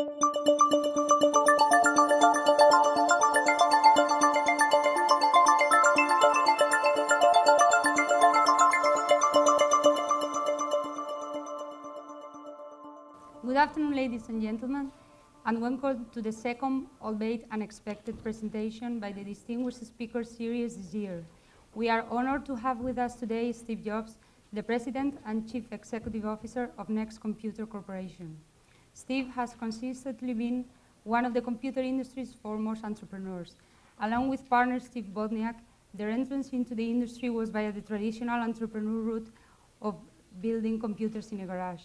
Good afternoon, ladies and gentlemen, and welcome to the second, albeit unexpected, presentation by the Distinguished Speaker Series this year. We are honored to have with us today Steve Jobs, the President and Chief Executive Officer of Next Computer Corporation. Steve has consistently been one of the computer industry's foremost entrepreneurs. Along with partner Steve Wozniak, their entrance into the industry was via the traditional entrepreneur route of building computers in a garage.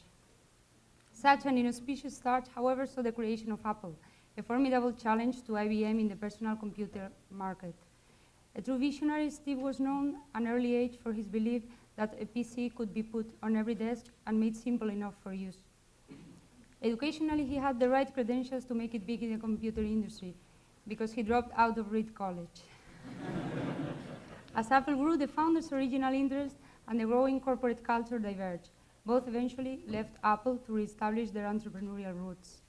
Such an inauspicious start, however, saw the creation of Apple, a formidable challenge to IBM in the personal computer market. A true visionary, Steve was known at an early age for his belief that a PC could be put on every desk and made simple enough for use. Educationally, he had the right credentials to make it big in the computer industry because he dropped out of Reed College. As Apple grew, the founder's original interest and the growing corporate culture diverged. Both eventually left Apple to reestablish their entrepreneurial roots.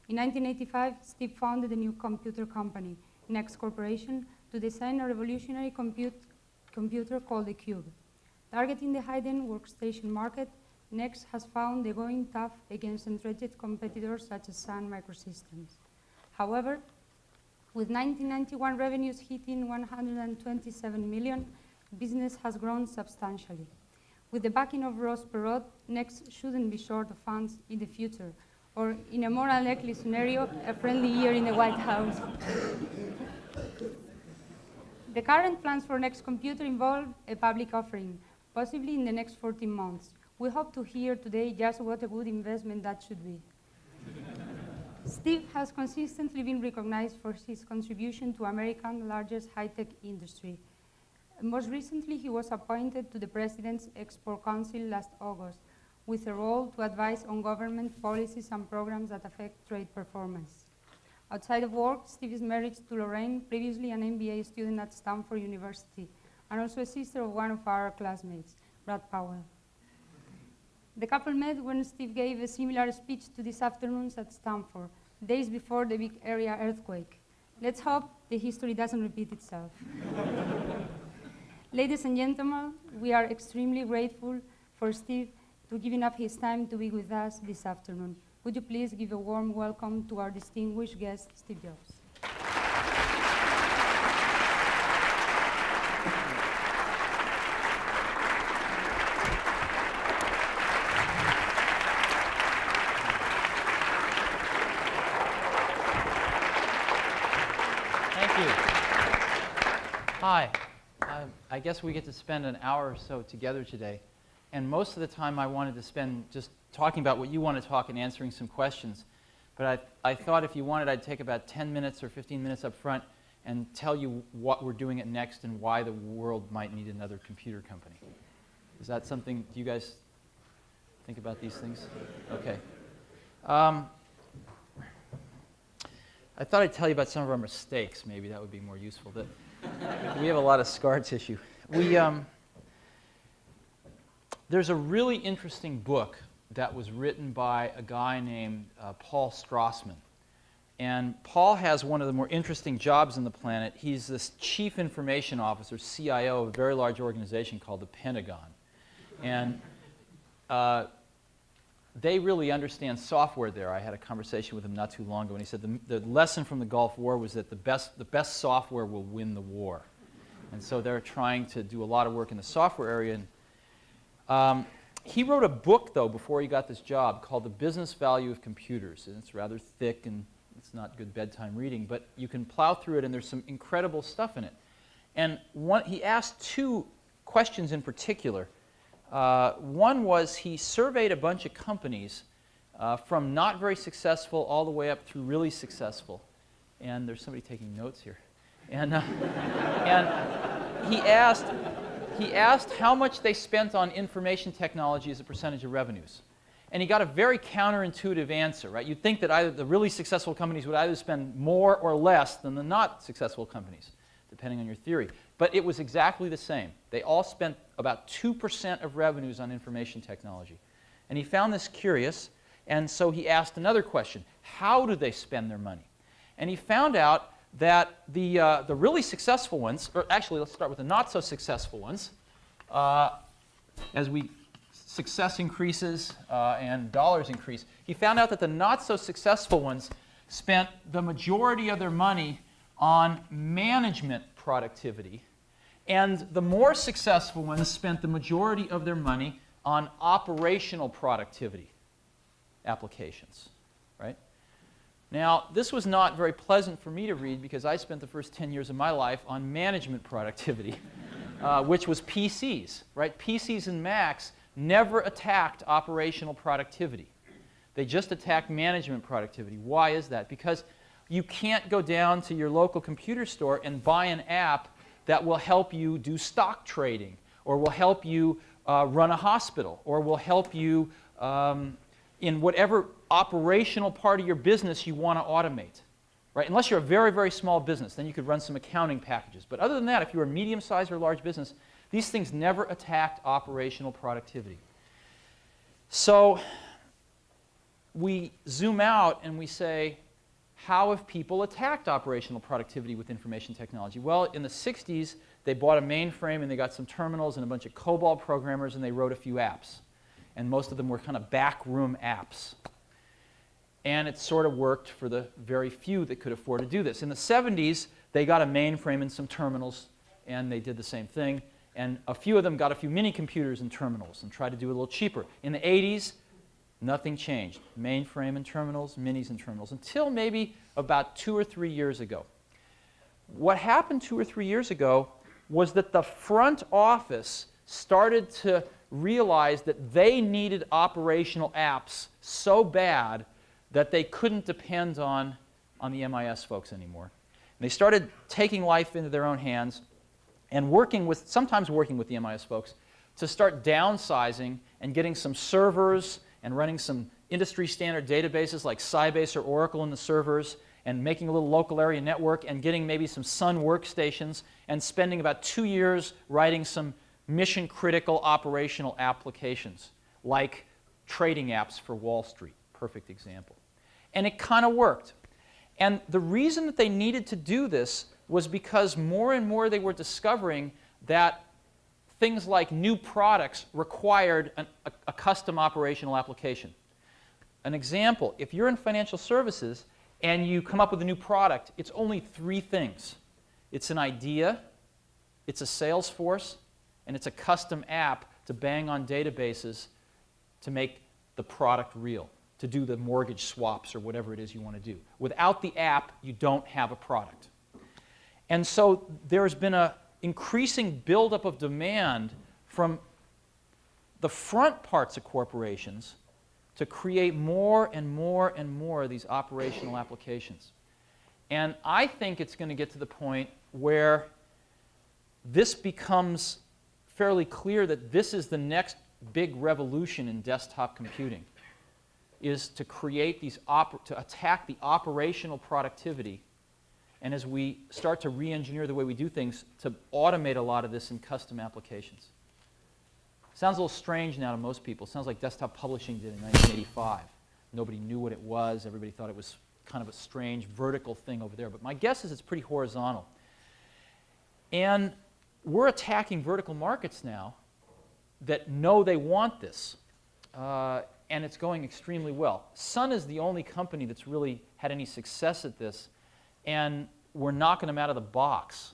In 1985, Steve founded a new computer company, Next Corporation, to design a revolutionary computer called the Cube. Targeting the high-end workstation market, Next has found the going tough against entrenched competitors such as Sun Microsystems. However, with 1991 revenues hitting 127 million, business has grown substantially. With the backing of Ross Perot, Next shouldn't be short of funds in the future, or in a more unlikely scenario, a friendly year in the White House. The current plans for Next Computer involve a public offering, possibly in the next 14 months. We hope to hear today just what a good investment that should be. Steve has consistently been recognized for his contribution to America's largest high-tech industry. Most recently, he was appointed to the President's Export Council last August, with a role to advise on government policies and programs that affect trade performance. Outside of work, Steve is married to Lorraine, previously an MBA student at Stanford University, and also a sister of one of our classmates, Brad Powell. The couple met when Steve gave a similar speech to this afternoon at Stanford, days before the big area earthquake. Let's hope the history doesn't repeat itself. Ladies and gentlemen, we are extremely grateful for Steve to giving up his time to be with us this afternoon. Would you please give a warm welcome to our distinguished guest, Steve Jobs. Thank you. Hi. I guess we get to spend an hour or so together today. And most of the time I wanted to spend just talking about what you want to talk and answering some questions. But I thought if you wanted, I'd take about 10 minutes or 15 minutes up front and tell you what we're doing at Next and why the world might need another computer company. Is that something, do you guys think about these things? Okay. I thought I'd tell you about some of our mistakes. Maybe that would be more useful. We have a lot of scar tissue. There's a really interesting book that was written by a guy named Paul Strassman. And Paul has one of the more interesting jobs on the planet. He's this chief information officer, CIO of a very large organization called the Pentagon. And they really understand software there. I had a conversation with him not too long ago, and he said the lesson from the Gulf War was that the best software will win the war. And so they're trying to do a lot of work in the software area. And, he wrote a book, though, before he got this job called The Business Value of Computers. And it's rather thick, and it's not good bedtime reading, but you can plow through it, and there's some incredible stuff in it. And he asked two questions in particular. One was he surveyed a bunch of companies from not very successful all the way up through really successful. And there's somebody taking notes here. And he asked how much they spent on information technology as a percentage of revenues. And he got a very counterintuitive answer, right? You'd think that either the really successful companies would either spend more or less than the not successful companies, depending on your theory. But it was exactly the same. They all spent about 2% of revenues on information technology. And he found this curious. And so he asked another question: how do they spend their money? And he found out that the really successful ones, or actually let's start with the not so successful ones, as success increases and dollars increase, he found out that the not so successful ones spent the majority of their money on management productivity, and the more successful ones spent the majority of their money on operational productivity applications, right? Now, this was not very pleasant for me to read because I spent the first 10 years of my life on management productivity, which was PCs, right? PCs and Macs never attacked operational productivity. They just attacked management productivity. Why is that? Because you can't go down to your local computer store and buy an app that will help you do stock trading, or will help you run a hospital, or will help you in whatever operational part of your business you want to automate, right? Unless you're a very, very small business, then you could run some accounting packages. But other than that, if you're a medium-sized or large business, these things never attacked operational productivity. So we zoom out and we say, how have people attacked operational productivity with information technology? Well, in the 60s, they bought a mainframe and they got some terminals and a bunch of COBOL programmers and they wrote a few apps. And most of them were kind of backroom apps. And it sort of worked for the very few that could afford to do this. In the 70s, they got a mainframe and some terminals, and they did the same thing. And a few of them got a few mini computers and terminals and tried to do it a little cheaper. In the 80s, nothing changed. Mainframe and terminals, minis and terminals, until maybe about 2 or 3 years ago. What happened 2 or 3 years ago was that the front office started to realize that they needed operational apps so bad that they couldn't depend on the MIS folks anymore. And they started taking life into their own hands and sometimes working with the MIS folks to start downsizing and getting some servers and running some industry standard databases like Sybase or Oracle in the servers, and making a little local area network, and getting maybe some Sun workstations, and spending about 2 years writing some mission-critical operational applications, like trading apps for Wall Street. Perfect example. And it kind of worked. And the reason that they needed to do this was because more and more they were discovering that things like new products required a custom operational application. An example, if you're in financial services and you come up with a new product, it's only 3 things. It's an idea, it's a sales force, and it's a custom app to bang on databases to make the product real, to do the mortgage swaps or whatever it is you want to do. Without the app, you don't have a product. And so there's been an increasing buildup of demand from the front parts of corporations to create more and more and more of these operational applications. And I think it's going to get to the point where this becomes fairly clear that this is the next big revolution in desktop computing, is to create these to attack the operational productivity, and as we start to re-engineer the way we do things, to automate a lot of this in custom applications. Sounds a little strange now to most people. Sounds like desktop publishing did in 1985. Nobody knew what it was. Everybody thought it was kind of a strange vertical thing over there. But my guess is it's pretty horizontal. And we're attacking vertical markets now that know they want this. And it's going extremely well. Sun is the only company that's really had any success at this. And we're knocking them out of the box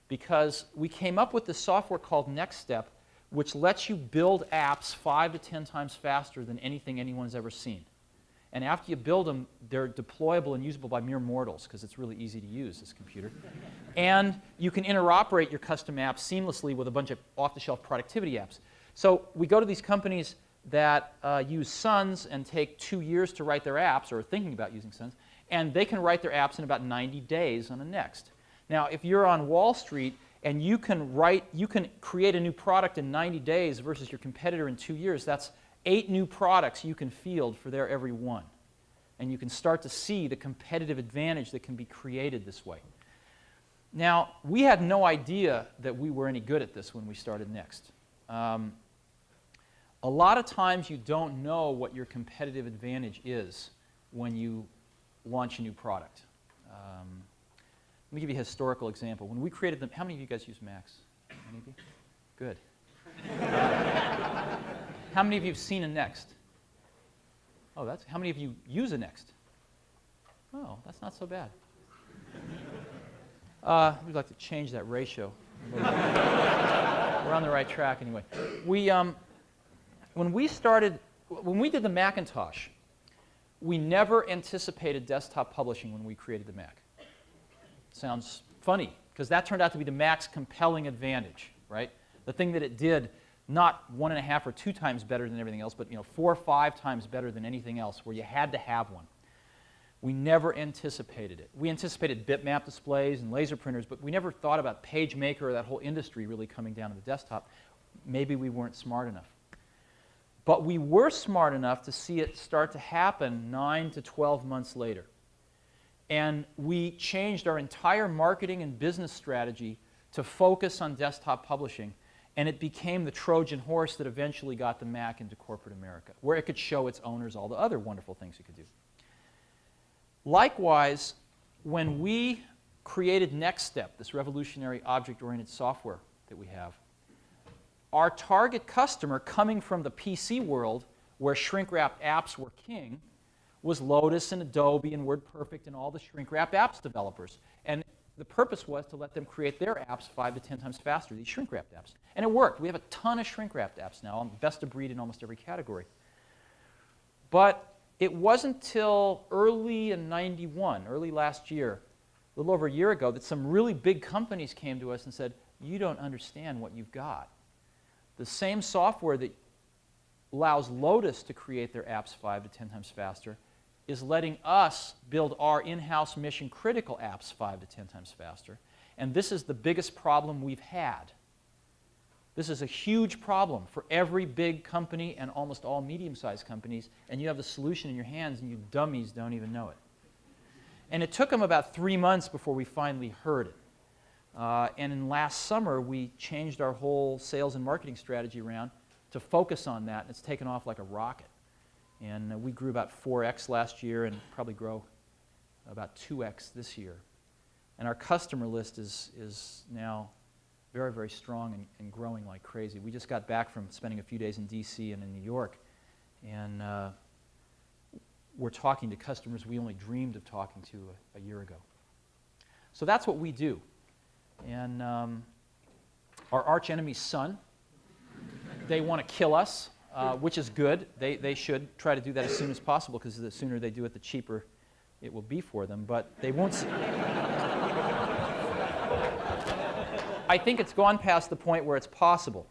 because we came up with this software called NextStep, which lets you build apps 5 to 10 times faster than anything anyone's ever seen. And after you build them, they're deployable and usable by mere mortals because it's really easy to use, this computer. And you can interoperate your custom apps seamlessly with a bunch of off-the-shelf productivity apps. So we go to these companies that use Suns and take 2 years to write their apps, or are thinking about using Suns, and they can write their apps in about 90 days on a Next. Now, if you're on Wall Street and you can create a new product in 90 days versus your competitor in 2 years, that's 8 new products you can field for their every one. And you can start to see the competitive advantage that can be created this way. Now, we had no idea that we were any good at this when we started Next. A lot of times you don't know what your competitive advantage is when you launch a new product. Let me give you a historical example. When we created them, how many of you guys use Macs? Any of you? Good. How many of you have seen a Next? Oh, how many of you use a Next? Oh, that's not so bad. We'd like to change that ratio. We're on the right track anyway. When we did the Macintosh, we never anticipated desktop publishing when we created the Mac. Sounds funny, because that turned out to be the Mac's compelling advantage, right? The thing that it did, not 1.5 or 2 times better than everything else, but 4 or 5 times better than anything else, where you had to have one. We never anticipated it. We anticipated bitmap displays and laser printers, but we never thought about PageMaker or that whole industry really coming down to the desktop. Maybe we weren't smart enough. But we were smart enough to see it start to happen 9 to 12 months later. And we changed our entire marketing and business strategy to focus on desktop publishing, and it became the Trojan horse that eventually got the Mac into corporate America, where it could show its owners all the other wonderful things it could do. Likewise, when we created NextStep, this revolutionary object-oriented software that we have, our target customer, coming from the PC world, where shrink-wrapped apps were king, was Lotus and Adobe and WordPerfect and all the shrink-wrapped apps developers. And the purpose was to let them create their apps 5 to 10 times faster, these shrink-wrapped apps. And it worked. We have a ton of shrink-wrapped apps now, best of breed in almost every category. But it wasn't till early in '91, early last year, a little over a year ago, that some really big companies came to us and said, "You don't understand what you've got. The same software that allows Lotus to create their apps 5 to 10 times faster is letting us build our in-house mission-critical apps 5 to 10 times faster. And this is the biggest problem we've had. This is a huge problem for every big company and almost all medium-sized companies, and you have the solution in your hands, and you dummies don't even know it." And it took them about 3 months before we finally heard it. And in last summer, we changed our whole sales and marketing strategy around to focus on that, and it's taken off like a rocket. And we grew about 4x last year and probably grow about 2x this year. And our customer list is now very, very strong and growing like crazy. We just got back from spending a few days in DC and in New York, and we're talking to customers we only dreamed of talking to a year ago. So that's what we do. And our arch enemy's Sun, they want to kill us, which is good. They should try to do that as soon as possible, because the sooner they do it, the cheaper it will be for them. But they won't. I think it's gone past the point where it's possible.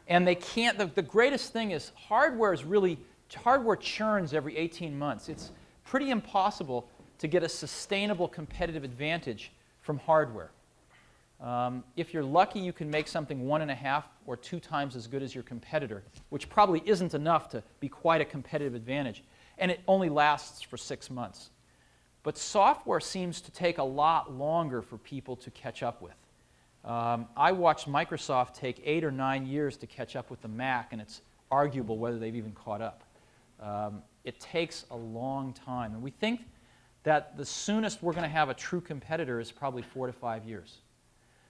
And they can't. The greatest thing is hardware churns every 18 months. It's pretty impossible to get a sustainable competitive advantage from hardware. If you're lucky, you can make something 1.5 or 2 times as good as your competitor, which probably isn't enough to be quite a competitive advantage, and it only lasts for 6 months. But software seems to take a lot longer for people to catch up with. I watched Microsoft take 8 or 9 years to catch up with the Mac, and it's arguable whether they've even caught up. It takes a long time, and we think that the soonest we're going to have a true competitor is probably 4 to 5 years.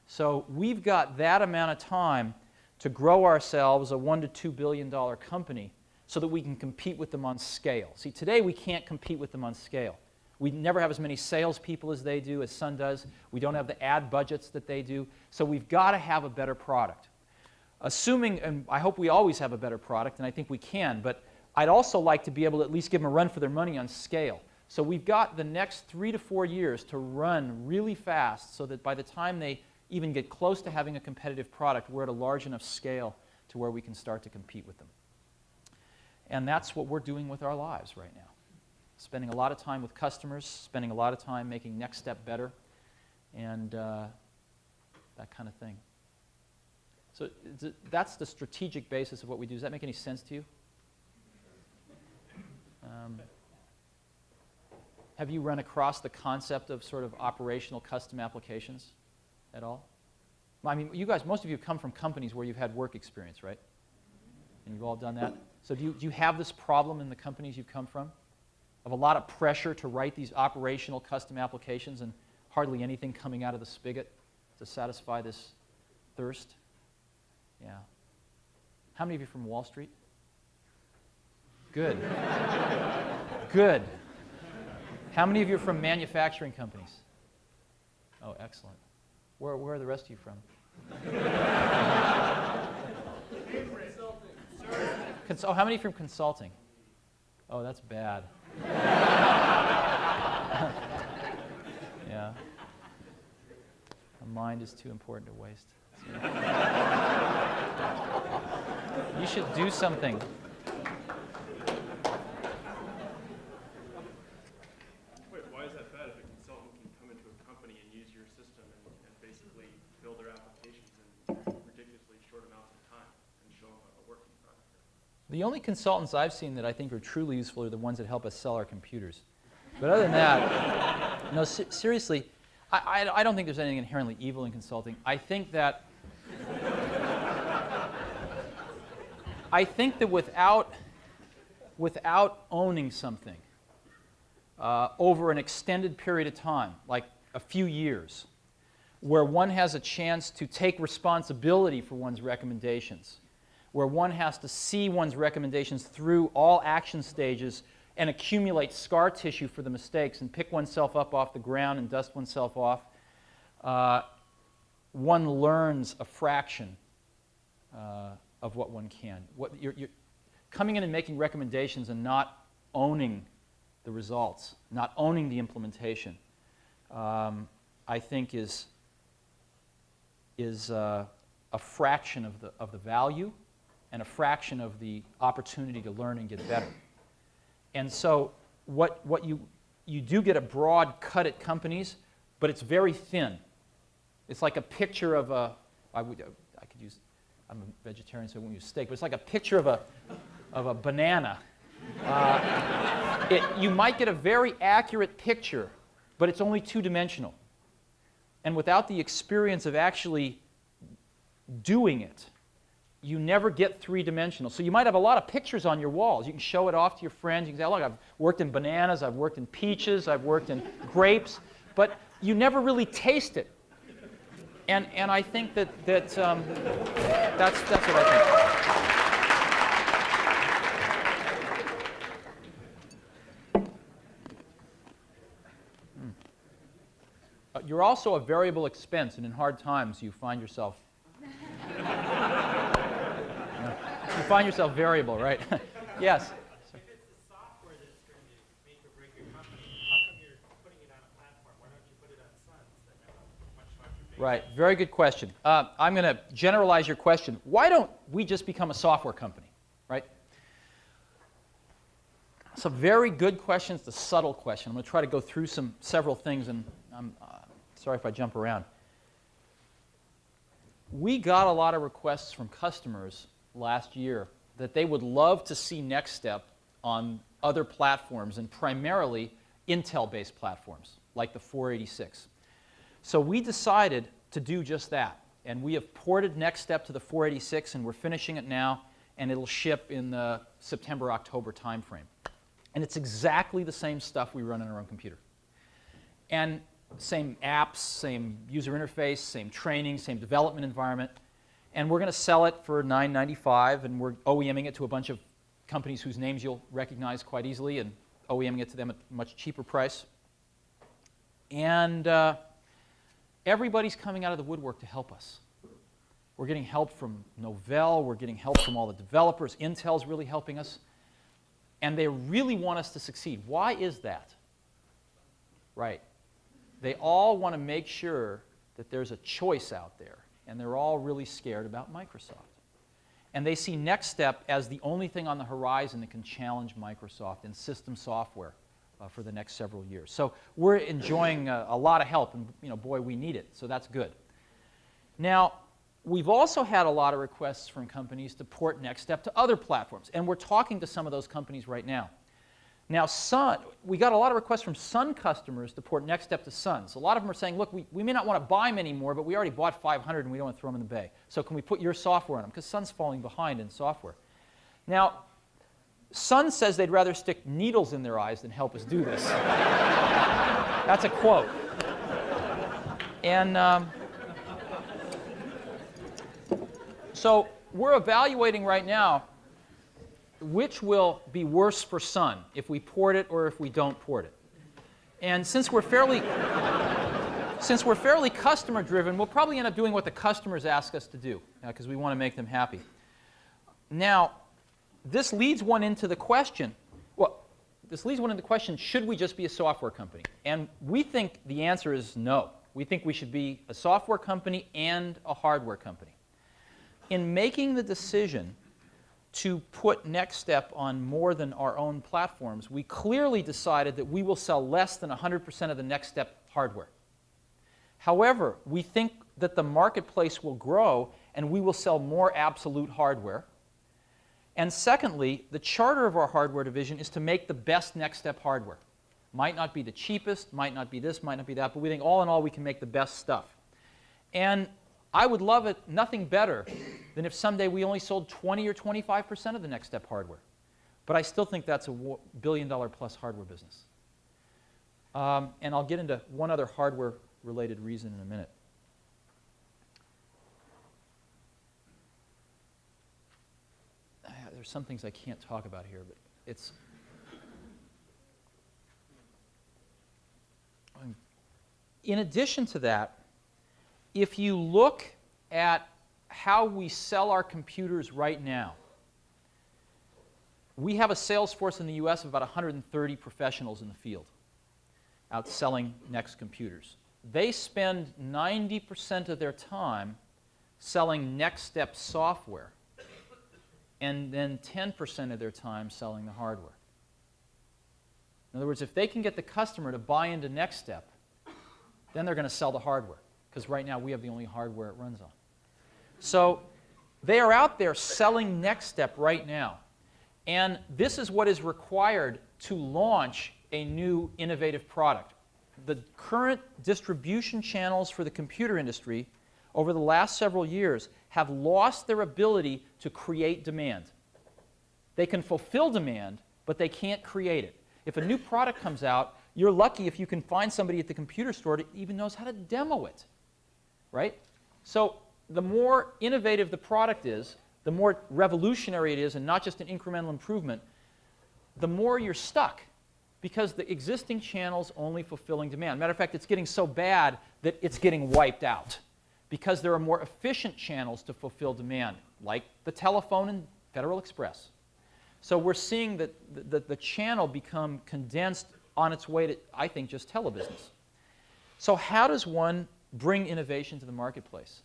So we've got that amount of time to grow ourselves a $1 to $2 billion company so that we can compete with them on scale. See, today we can't compete with them on scale. We never have as many salespeople as they do, as Sun does. We don't have the ad budgets that they do. So we've got to have a better product. Assuming, and I hope we always have a better product, and I think we can, but I'd also like to be able to at least give them a run for their money on scale. So we've got the next 3 to 4 years to run really fast so that by the time they even get close to having a competitive product, we're at a large enough scale to where we can start to compete with them. And that's what we're doing with our lives right now. Spending a lot of time with customers, spending a lot of time making NextStep better, and that kind of thing. So that's the strategic basis of what we do. Does that make any sense to you? Have you run across the concept of sort of operational custom applications at all? I mean, you guys, most of you come from companies where you've had work experience, right? and you've all done that. So do you have this problem in the companies you've come from? Of a lot of pressure to write these operational custom applications and hardly anything coming out of the spigot to satisfy this thirst? Yeah. How many of you are from Wall Street? Good. Good. How many of you are from manufacturing companies? Oh, excellent. Where are the rest of you from? Oh, how many from consulting? Oh, that's bad. Yeah. A mind is too important to waste. You should do something. Wait, why is that bad if a consultant can come into a company and use your system and basically build their applications in ridiculously short amounts of time and show them a working product? The only consultants I've seen that I think are truly useful are the ones that help us sell our computers. But other than that, no, seriously, I don't think there's anything inherently evil in consulting. I think that without owning something over an extended period of time, like a few years, where one has a chance to take responsibility for one's recommendations, where one has to see one's recommendations through all action stages and accumulate scar tissue for the mistakes and pick oneself up off the ground and dust oneself off, one learns a fraction of what one can. You're coming in and making recommendations and not owning the results, not owning the implementation, I think is a fraction of the value and a fraction of the opportunity to learn and get better. And so what you do get a broad cut at companies, but it's very thin. It's like a picture of a, I'm a vegetarian, so I won't use steak, but it's like a picture of a banana. You might get a very accurate picture, but it's only two-dimensional. And without the experience of actually doing it, you never get three-dimensional. So you might have a lot of pictures on your walls. You can show it off to your friends. You can say, oh, look, I've worked in bananas, I've worked in peaches, I've worked in grapes, but you never really taste it. And I think that's what I think. You're also a variable expense, and in hard times you find yourself variable, right? Yes. If it's the software that's going to make or break your company, how come you're putting it on a platform? Why don't you put it on Suns that have a much larger base? Right. Very good question. I'm going to generalize your question. Why don't we just become a software company, right? It's a very good question. It's a subtle question. I'm going to try to go through several things, and I'm sorry if I jump around. We got a lot of requests from customers last year that they would love to see NextStep on other platforms, and primarily Intel-based platforms, like the 486. So we decided to do just that, and we have ported NextStep to the 486, and we're finishing it now, and it'll ship in the September-October timeframe. And it's exactly the same stuff we run on our own computer. And same apps, same user interface, same training, same development environment. And we're going to sell it for $9.95, and we're OEMing it to a bunch of companies whose names you'll recognize quite easily, and OEMing it to them at a much cheaper price. And everybody's coming out of the woodwork to help us. We're getting help from Novell. We're getting help from all the developers. Intel's really helping us. And they really want us to succeed. Why is that? Right. They all want to make sure that there's a choice out there. And they're all really scared about Microsoft. And they see NextStep as the only thing on the horizon that can challenge Microsoft in system software for the next several years. So we're enjoying a lot of help, and boy, we need it, so that's good. Now, we've also had a lot of requests from companies to port NextStep to other platforms, and we're talking to some of those companies right now. Now, we got a lot of requests from Sun customers to port NextStep to Suns. A lot of them are saying, look, we may not want to buy them anymore, but we already bought 500 and we don't want to throw them in the bay. So can we put your software on them? Because Sun's falling behind in software. Now, Sun says they'd rather stick needles in their eyes than help us do this. That's a quote. And so we're evaluating right now which will be worse for Sun, if we port it or if we don't port it. And since we're fairly customer-driven, we'll probably end up doing what the customers ask us to do, because we want to make them happy. Now, this leads one into the question, should we just be a software company? And we think the answer is no. We think we should be a software company and a hardware company. In making the decision to put NextStep on more than our own platforms, we clearly decided that we will sell less than 100% of the NextStep hardware. However, we think that the marketplace will grow and we will sell more absolute hardware. And secondly, the charter of our hardware division is to make the best NextStep hardware. Might not be the cheapest, might not be this, might not be that, but we think all in all we can make the best stuff. And I would love it nothing better than if someday we only sold 20 or 25% of the NextStep hardware. But I still think that's a billion-dollar-plus hardware business. And I'll get into one other hardware-related reason in a minute. There's some things I can't talk about here, but it's... In addition to that, if you look at how we sell our computers right now, we have a sales force in the US of about 130 professionals in the field out selling Next computers. They spend 90% of their time selling NextStep software, and then 10% of their time selling the hardware. In other words, if they can get the customer to buy into NextStep, then they're going to sell the hardware, because right now we have the only hardware it runs on. So they are out there selling NextStep right now. And this is what is required to launch a new innovative product. The current distribution channels for the computer industry over the last several years have lost their ability to create demand. They can fulfill demand, but they can't create it. If a new product comes out, you're lucky if you can find somebody at the computer store that even knows how to demo it, right? So the more innovative the product is, the more revolutionary it is and not just an incremental improvement, the more you're stuck, because the existing channel's only fulfilling demand. Matter of fact, it's getting so bad that it's getting wiped out, because there are more efficient channels to fulfill demand, like the telephone and Federal Express. So we're seeing that the channel become condensed on its way to, I think, just telebusiness. So how does one bring innovation to the marketplace?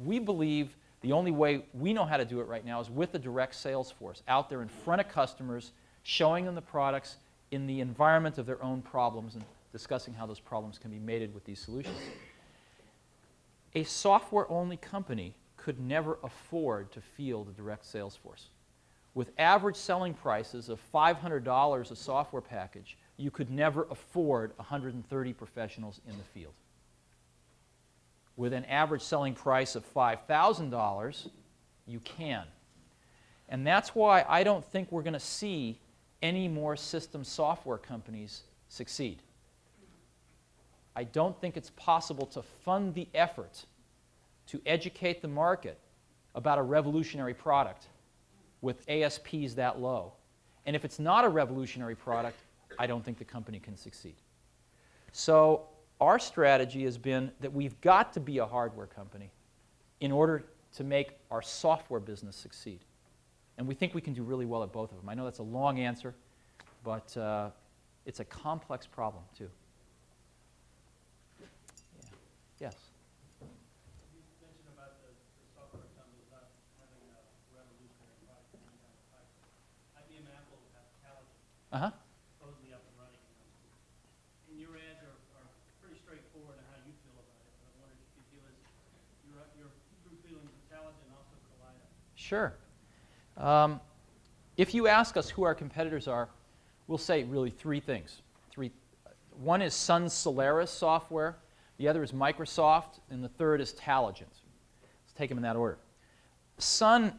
We believe the only way we know how to do it right now is with a direct sales force out there in front of customers, showing them the products in the environment of their own problems and discussing how those problems can be mated with these solutions. A software-only company could never afford to field a direct sales force. With average selling prices of $500 a software package, you could never afford 130 professionals in the field. With an average selling price of $5,000, you can. And that's why I don't think we're going to see any more system software companies succeed. I don't think it's possible to fund the effort to educate the market about a revolutionary product with ASPs that low. And if it's not a revolutionary product, I don't think the company can succeed. So our strategy has been that we've got to be a hardware company in order to make our software business succeed. And we think we can do really well at both of them. I know that's a long answer, but it's a complex problem, too. Yeah. Yes? You mentioned about the software companies not having a revolutionary product coming down the pipe. IBM and Apple have Taligent supposedly up and running. And your ads are pretty straightforward on how you feel about it. But I wondered if you could give us your true feelings of Taligent and also Kaleida. Sure. If you ask us who our competitors are, we'll say really three things. One is Sun Solaris software, the other is Microsoft, and the third is Taligent. Let's take them in that order. Sun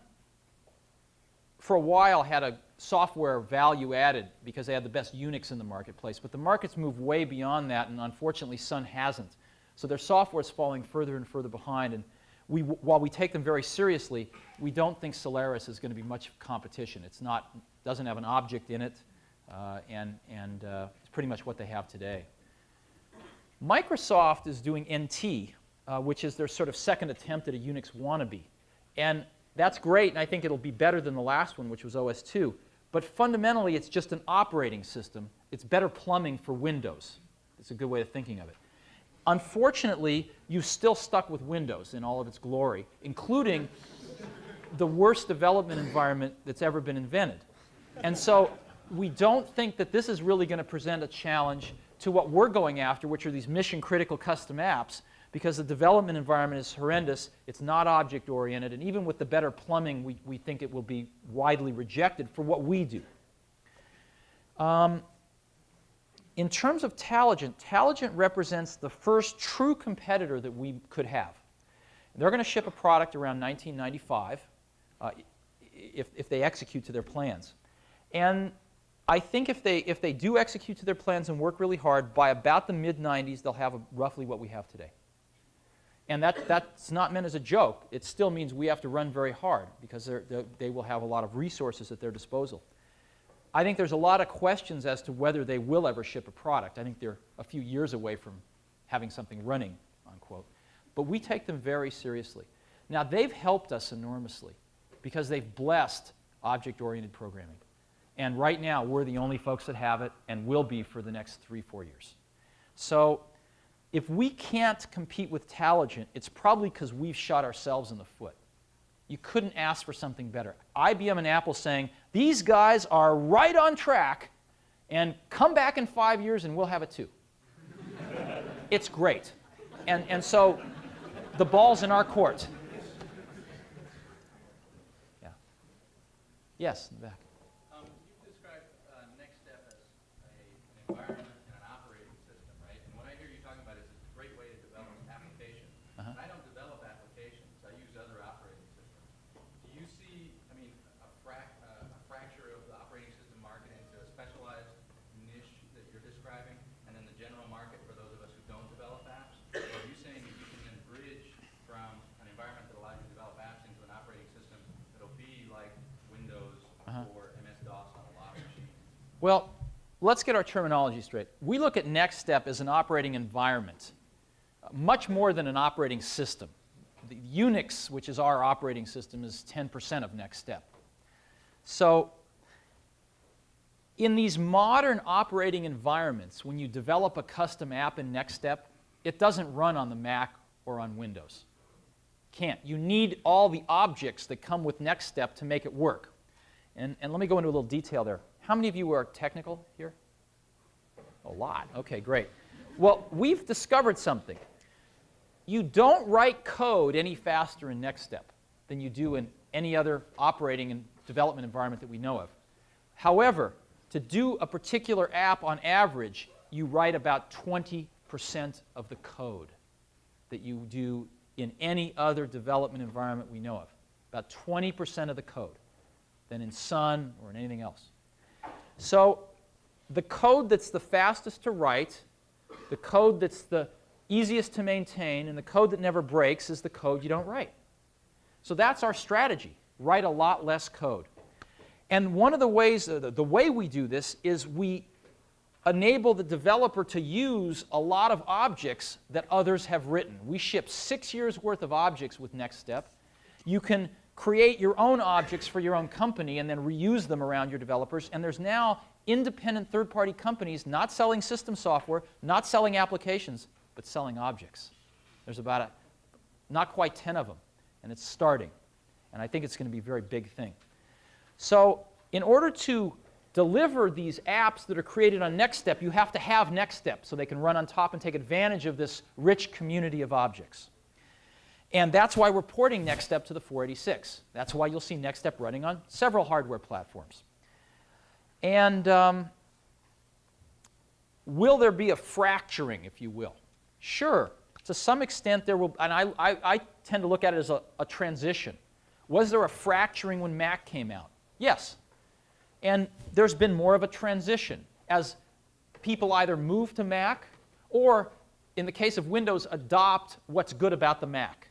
for a while, had a software value added because they had the best Unix in the marketplace. But the market's moved way beyond that, and unfortunately, Sun hasn't. So their software is falling further and further behind. And while we take them very seriously, we don't think Solaris is going to be much competition. It's not, doesn't have an object in it, and it's pretty much what they have today. Microsoft is doing NT, which is their sort of second attempt at a Unix wannabe. And that's great, and I think it'll be better than the last one, which was OS/2. But fundamentally, it's just an operating system. It's better plumbing for Windows. It's a good way of thinking of it. Unfortunately, you've still stuck with Windows in all of its glory, including the worst development environment that's ever been invented. And so we don't think that this is really going to present a challenge to what we're going after, which are these mission-critical custom apps, because the development environment is horrendous, it's not object-oriented, and even with the better plumbing, we think it will be widely rejected for what we do. In terms of Taligent, Taligent represents the first true competitor that we could have. They're going to ship a product around 1995 if they execute to their plans. And I think if they do execute to their plans and work really hard, by about the mid-90s, they'll have roughly what we have today. And that's not meant as a joke. It still means we have to run very hard because they will have a lot of resources at their disposal. I think there's a lot of questions as to whether they will ever ship a product. I think they're a few years away from having something running, unquote. But we take them very seriously. Now, they've helped us enormously because they've blessed object-oriented programming. And right now, we're the only folks that have it and will be for the next 3-4 years. So if we can't compete with Taligent, it's probably because we've shot ourselves in the foot. You couldn't ask for something better. IBM and Apple saying, these guys are right on track, and come back in 5 years and we'll have it too. It's great. And so the ball's in our court. Yeah. Yes, in the back. You've described NextStep as an environment and an operating system, right? And what I hear you talking about is it's a great way to develop applications. And I don't develop applications. I use other operating systems. Do you see, I mean, a fracture of the operating system market into a specialized niche that you're describing, and then the general market for those of us who don't develop apps? Or are you saying that you can then bridge from an environment that allows you to develop apps into an operating system that'll be like Windows or MS-DOS on a lot of machines? Well, let's get our terminology straight. We look at NextStep as an operating environment, much more than an operating system. The Unix, which is our operating system, is 10% of NextStep. So in these modern operating environments, when you develop a custom app in NextStep, it doesn't run on the Mac or on Windows. Can't. You need all the objects that come with NextStep to make it work. And let me go into a little detail there. How many of you are technical here? A lot. Okay, great. Well, we've discovered something. You don't write code any faster in NextStep than you do in any other operating and development environment that we know of. However, to do a particular app on average, you write about 20% of the code that you do in any other development environment we know of. About 20% of the code than in Sun or in anything else. So the code that's the fastest to write, the code that's the easiest to maintain, and the code that never breaks is the code you don't write. So that's our strategy. Write a lot less code. And one of the ways, the way we do this is we enable the developer to use a lot of objects that others have written. We ship 6 years' worth of objects with NextStep. You can create your own objects for your own company and then reuse them around your developers. And there's now independent third-party companies not selling system software, not selling applications, but selling objects. There's about not quite 10 of them, and it's starting. And I think it's going to be a very big thing. So in order to deliver these apps that are created on NextStep, you have to have NextStep so they can run on top and take advantage of this rich community of objects. And that's why we're porting NextStep to the 486. That's why you'll see NextStep running on several hardware platforms. And will there be a fracturing, if you will? Sure. To some extent there will, and I tend to look at it as a transition. Was there a fracturing when Mac came out? Yes. And there's been more of a transition as people either move to Mac or, in the case of Windows, adopt what's good about the Mac.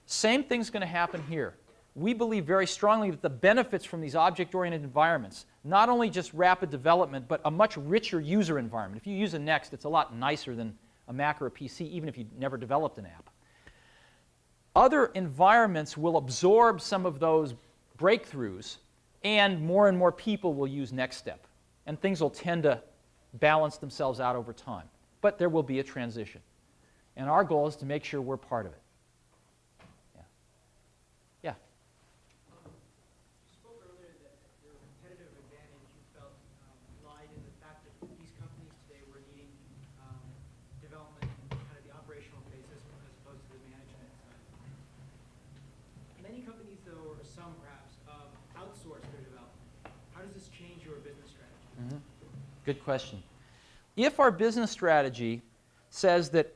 Same thing's going to happen here. We believe very strongly that the benefits from these object-oriented environments, not only just rapid development, but a much richer user environment. If you use a Next, it's a lot nicer than a Mac or a PC, even if you never developed an app. Other environments will absorb some of those breakthroughs, and more people will use NextStep. And things will tend to balance themselves out over time. But there will be a transition. And our goal is to make sure we're part of it. Yeah. You spoke earlier that your competitive advantage you felt lied in the fact that these companies today were needing development in kind of the operational phases as opposed to the management side. Many companies, though, or some perhaps, outsource their development. How does this change your business strategy? Good question. If our business strategy says that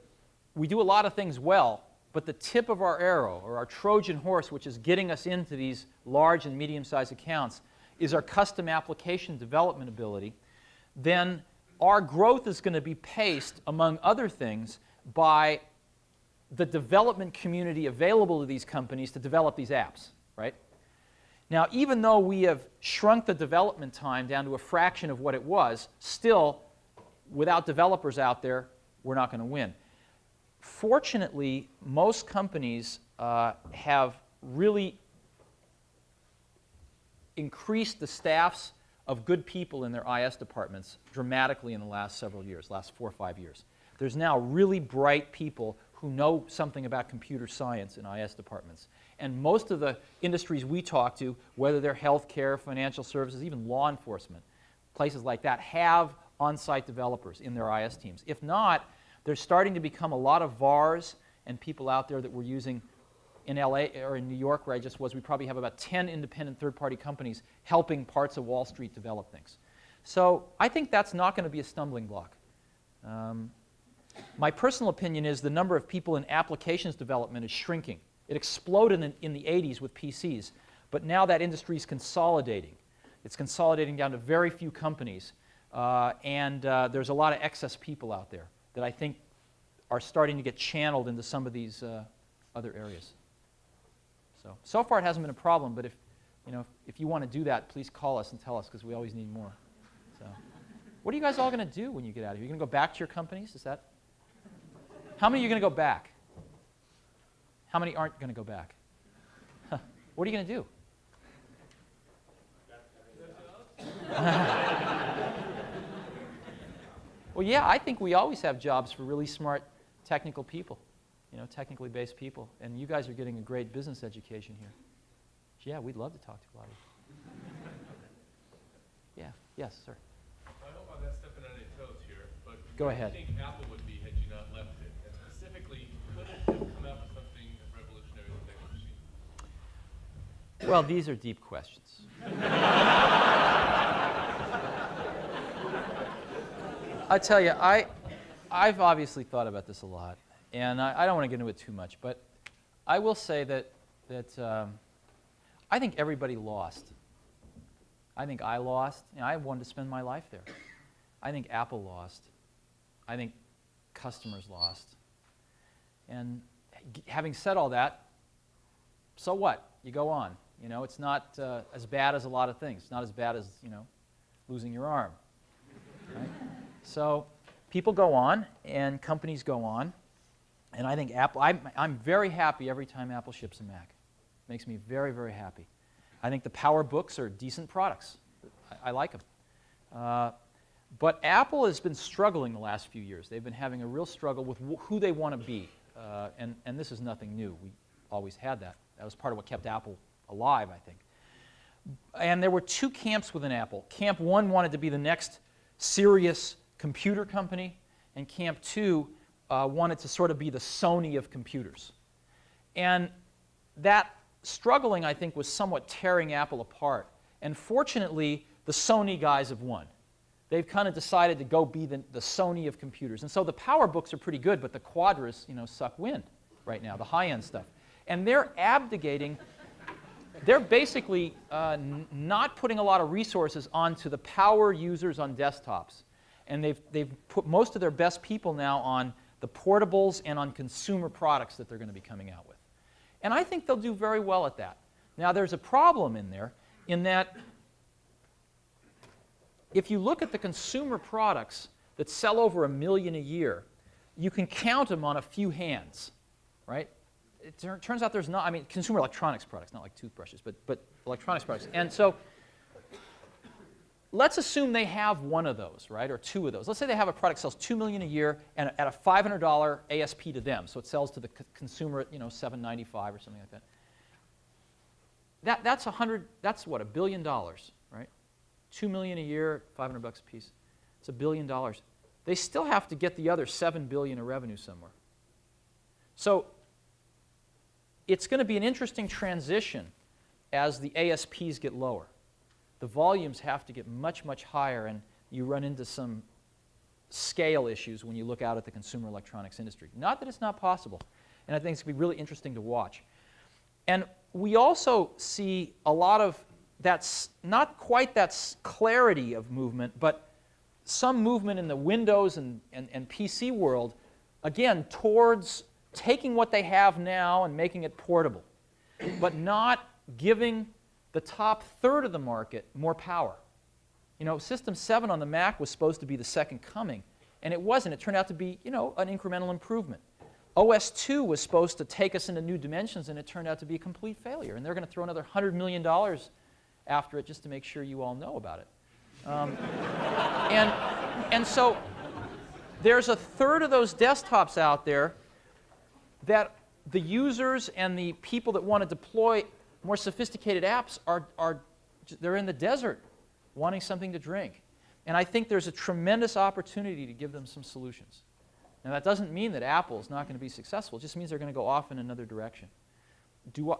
we do a lot of things well, but the tip of our arrow, or our Trojan horse, which is getting us into these large and medium-sized accounts, is our custom application development ability, then our growth is going to be paced, among other things, by the development community available to these companies to develop these apps, right? Now, even though we have shrunk the development time down to a fraction of what it was, still, without developers out there, we're not going to win. Fortunately, most companies have really increased the staffs of good people in their IS departments dramatically in the last several years, last 4 or 5 years. There's now really bright people who know something about computer science in IS departments. And most of the industries we talk to, whether they're healthcare, financial services, even law enforcement, places like that, have on-site developers in their IS teams. If not, there's starting to become a lot of VARs and people out there that we're using in LA or in New York, where I just was. We probably have about 10 independent third-party companies helping parts of Wall Street develop things. So I think that's not going to be a stumbling block. My personal opinion is the number of people in applications development is shrinking. It exploded in the 80s with PCs, but now that industry is consolidating. It's consolidating down to very few companies, and there's a lot of excess people out there that I think are starting to get channeled into some of these other areas. So far it hasn't been a problem, but if you want to do that, please call us and tell us, because we always need more. So, what are you guys all going to do when you get out of here? Are you going to go back to your companies? Is that? How many are you going to go back? How many aren't going to go back? What are you going to do? Well, yeah, I think we always have jobs for really smart technical people, technically based people. And you guys are getting a great business education here. Yeah, we'd love to talk to a lot of you. Yeah, yes, sir. I hope I'm not stepping on any toes here, but Go where ahead. do you think Apple would be had you not left it? And specifically, could it have come out with something revolutionary that they would see? Well, these are deep questions. I tell you, I've obviously thought about this a lot, and I don't want to get into it too much, but I will say that I think everybody lost. I think I lost. I wanted to spend my life there. I think Apple lost. I think customers lost. And having said all that, so what? You go on. It's not as bad as a lot of things. It's not as bad as, losing your arm. Right? So people go on, and companies go on. And I think Apple, I'm very happy every time Apple ships a Mac. Makes me very, very happy. I think the PowerBooks are decent products. I like them. But Apple has been struggling the last few years. They've been having a real struggle with who they want to be. And this is nothing new. We always had that. That was part of what kept Apple alive, I think. And there were two camps within Apple. Camp 1 wanted to be the next serious computer company, and Camp 2 wanted to sort of be the Sony of computers. And that struggling, I think, was somewhat tearing Apple apart. And fortunately, the Sony guys have won. They've kind of decided to go be the Sony of computers. And so the PowerBooks are pretty good, but the Quadras, suck wind right now, the high-end stuff. And they're abdicating they're basically not putting a lot of resources onto the power users on desktops. And they've put most of their best people now on the portables and on consumer products that they're going to be coming out with. And I think they'll do very well at that. Now, there's a problem in there in that if you look at the consumer products that sell over 1 million a year, you can count them on a few hands, right? It turns out there's not, I mean, consumer electronics products, not like toothbrushes, but electronics products. And so let's assume they have one of those, right, or two of those. Let's say they have a product that sells $2 million a year and at a $500 ASP to them, so it sells to the consumer at, $7.95 or something like that. That's what, $1 billion, right? $2 million a year, $500 a piece. It's $1 billion. They still have to get the other $7 billion of revenue somewhere. So it's going to be an interesting transition as the ASPs get lower. The volumes have to get much, much higher, and you run into some scale issues when you look out at the consumer electronics industry. Not that it's not possible, and I think it's going to be really interesting to watch. And we also see a lot of that's not quite that clarity of movement, but some movement in the Windows and PC world, again, towards taking what they have now and making it portable, but not giving the top third of the market more power. System 7 on the Mac was supposed to be the second coming, and it wasn't. It turned out to be, an incremental improvement. OS 2 was supposed to take us into new dimensions, and it turned out to be a complete failure. And they're going to throw another $100 million after it just to make sure you all know about it. And so there's a third of those desktops out there that the users and the people that want to deploy more sophisticated apps they're in the desert wanting something to drink. And I think there's a tremendous opportunity to give them some solutions. Now, that doesn't mean that Apple is not going to be successful. It just means they're going to go off in another direction. Who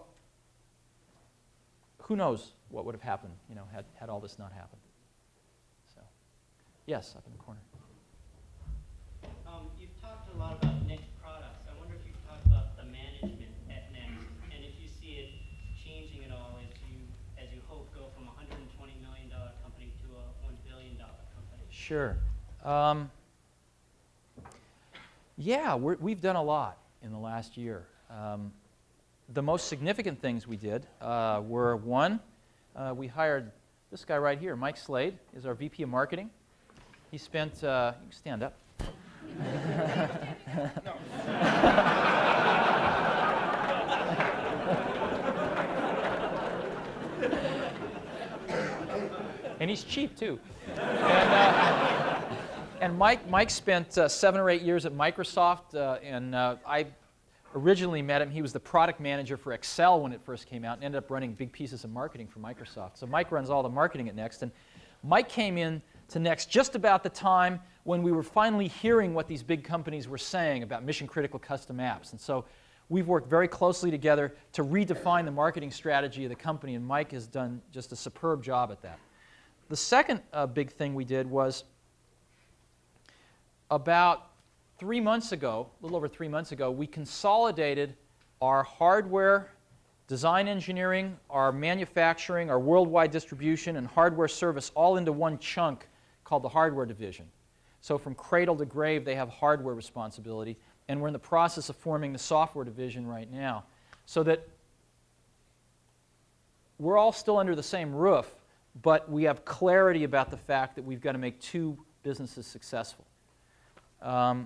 knows what would have happened, had all this not happened. So, yes, up in the corner. You've talked a lot about Next products. I wonder if you could talk about the management at Next, and if you see it changing at all as you hope go from a $120 million company to a $1 billion company. Sure. Yeah, we've done a lot in the last year. The most significant things we did were, one, we hired this guy right here. Mike Slade is our VP of Marketing. He spent, you can stand up. And he's cheap, too. And Mike spent 7 or 8 years at Microsoft, and I originally met him. He was the product manager for Excel when it first came out and ended up running big pieces of marketing for Microsoft. So Mike runs all the marketing at Next. And Mike came in to Next just about the time when we were finally hearing what these big companies were saying about mission-critical custom apps. And so we've worked very closely together to redefine the marketing strategy of the company, and Mike has done just a superb job at that. The second big thing we did was about 3 months ago, a little over 3 months ago, we consolidated our hardware, design engineering, our manufacturing, our worldwide distribution, and hardware service all into one chunk called the hardware division. So from cradle to grave, they have hardware responsibility, and we're in the process of forming the software division right now, so that we're all still under the same roof, but we have clarity about the fact that we've got to make 2 businesses successful. The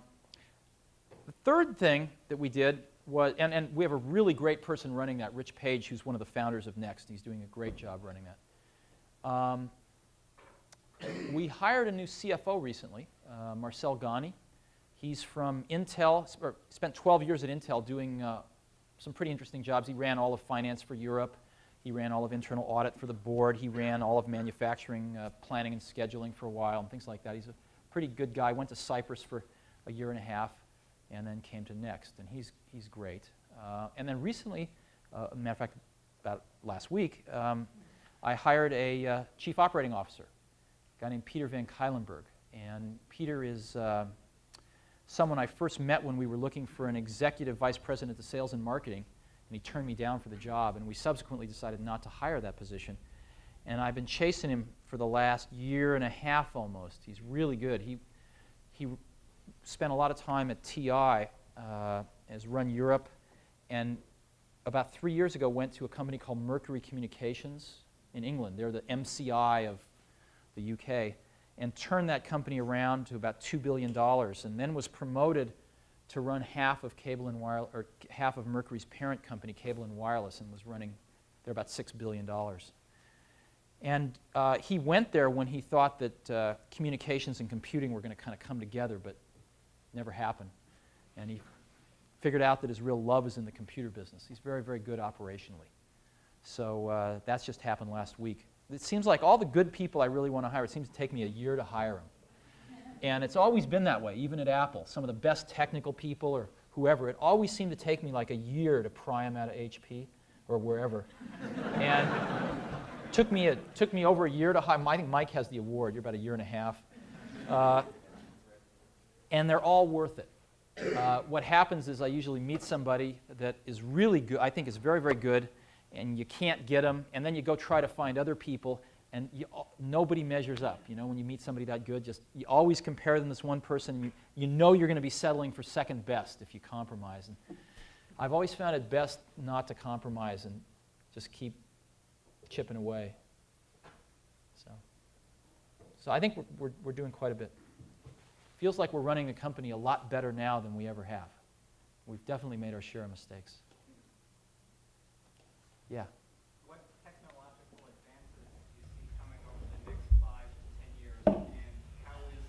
third thing that we did was, and we have a really great person running that, Rich Page, who's one of the founders of Next. He's doing a great job running that. We hired a new CFO recently, Marcel Ghani. He's from Intel, spent 12 years at Intel doing some pretty interesting jobs. He ran all of finance for Europe. He ran all of internal audit for the board. He ran all of manufacturing, planning and scheduling for a while, and things like that. He's a pretty good guy. Went to Cyprus for a year and a half, and then came to Next, and he's great. And then recently, matter of fact, about last week, I hired a chief operating officer, a guy named Peter Van Kuylenburg. And Peter is someone I first met when we were looking for an executive vice president of sales and marketing. And he turned me down for the job, and we subsequently decided not to hire that position. And I've been chasing him for the last year and a half almost. He's really good. He spent a lot of time at TI, has run Europe, and about 3 years ago went to a company called Mercury Communications in England. They're the MCI of the UK, and turned that company around to about $2 billion, and then was promoted to run half of Cable and Wireless, or half of Mercury's parent company, Cable and Wireless, and was running, they're about $6 billion. And he went there when he thought that communications and computing were going to kind of come together, but never happened. And he figured out that his real love is in the computer business. He's very, very good operationally. So that's just happened last week. It seems like all the good people I really want to hire, it seems to take me a year to hire them. And it's always been that way, even at Apple. Some of the best technical people or whoever, it always seemed to take me like a year to pry them out of HP or wherever. And took me over a year to hire. I think Mike has the award. You're about a year and a half. And they're all worth it. What happens is I usually meet somebody that is really good, I think is very, very good, and you can't get them, and then you go try to find other people, and nobody measures up. You know, when you meet somebody that good, you always compare them to this one person, and you know you're going to be settling for second best if you compromise. And I've always found it best not to compromise and just keep chipping away. So I think we're doing quite a bit. Feels like we're running the company a lot better now than we ever have. We've definitely made our share of mistakes. Yeah. What technological advances do you see coming over the next 5 to 10 years, and how is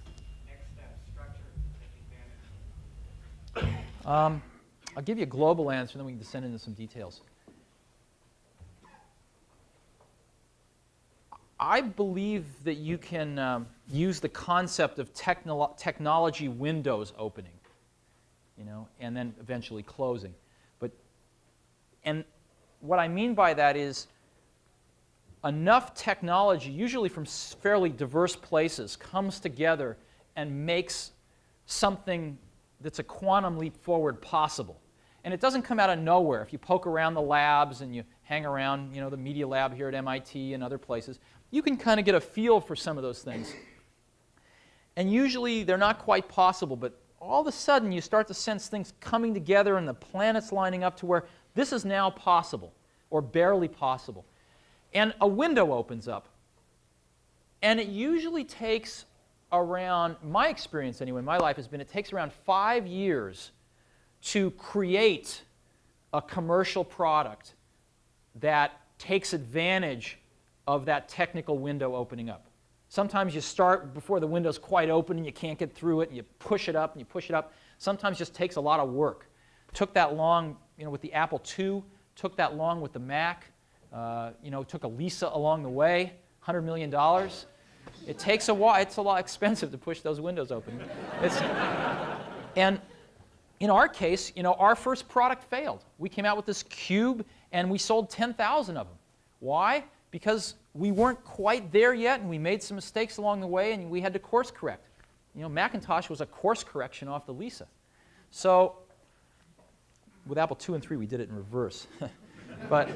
NextStep structured to take advantage? I'll give you a global answer, and then we can descend into some details. I believe that you can use the concept of technology windows opening, you know, and then eventually closing. And what I mean by that is enough technology, usually from fairly diverse places, comes together and makes something that's a quantum leap forward possible. And it doesn't come out of nowhere. If you poke around the labs and you hang around, you know, the Media Lab here at MIT and other places, you can kind of get a feel for some of those things. And usually they're not quite possible, but all of a sudden you start to sense things coming together and the planets lining up to where this is now possible, or barely possible. And a window opens up. And it usually takes around, my experience anyway, in my life has been, it takes around 5 years to create a commercial product that takes advantage of that technical window opening up. Sometimes you start before the window's quite open and you can't get through it, and you push it up and you push it up. Sometimes it just takes a lot of work. Took that long, you know, with the Apple II, took that long with the Mac, you know, took a Lisa along the way, $100 million. It takes a while. It's a lot expensive to push those windows open. And in our case, you know, our first product failed. We came out with this cube and we sold 10,000 of them. Why? Because we weren't quite there yet, and we made some mistakes along the way, and we had to course correct. You know, Macintosh was a course correction off the Lisa. So with Apple II and III, we did it in reverse. But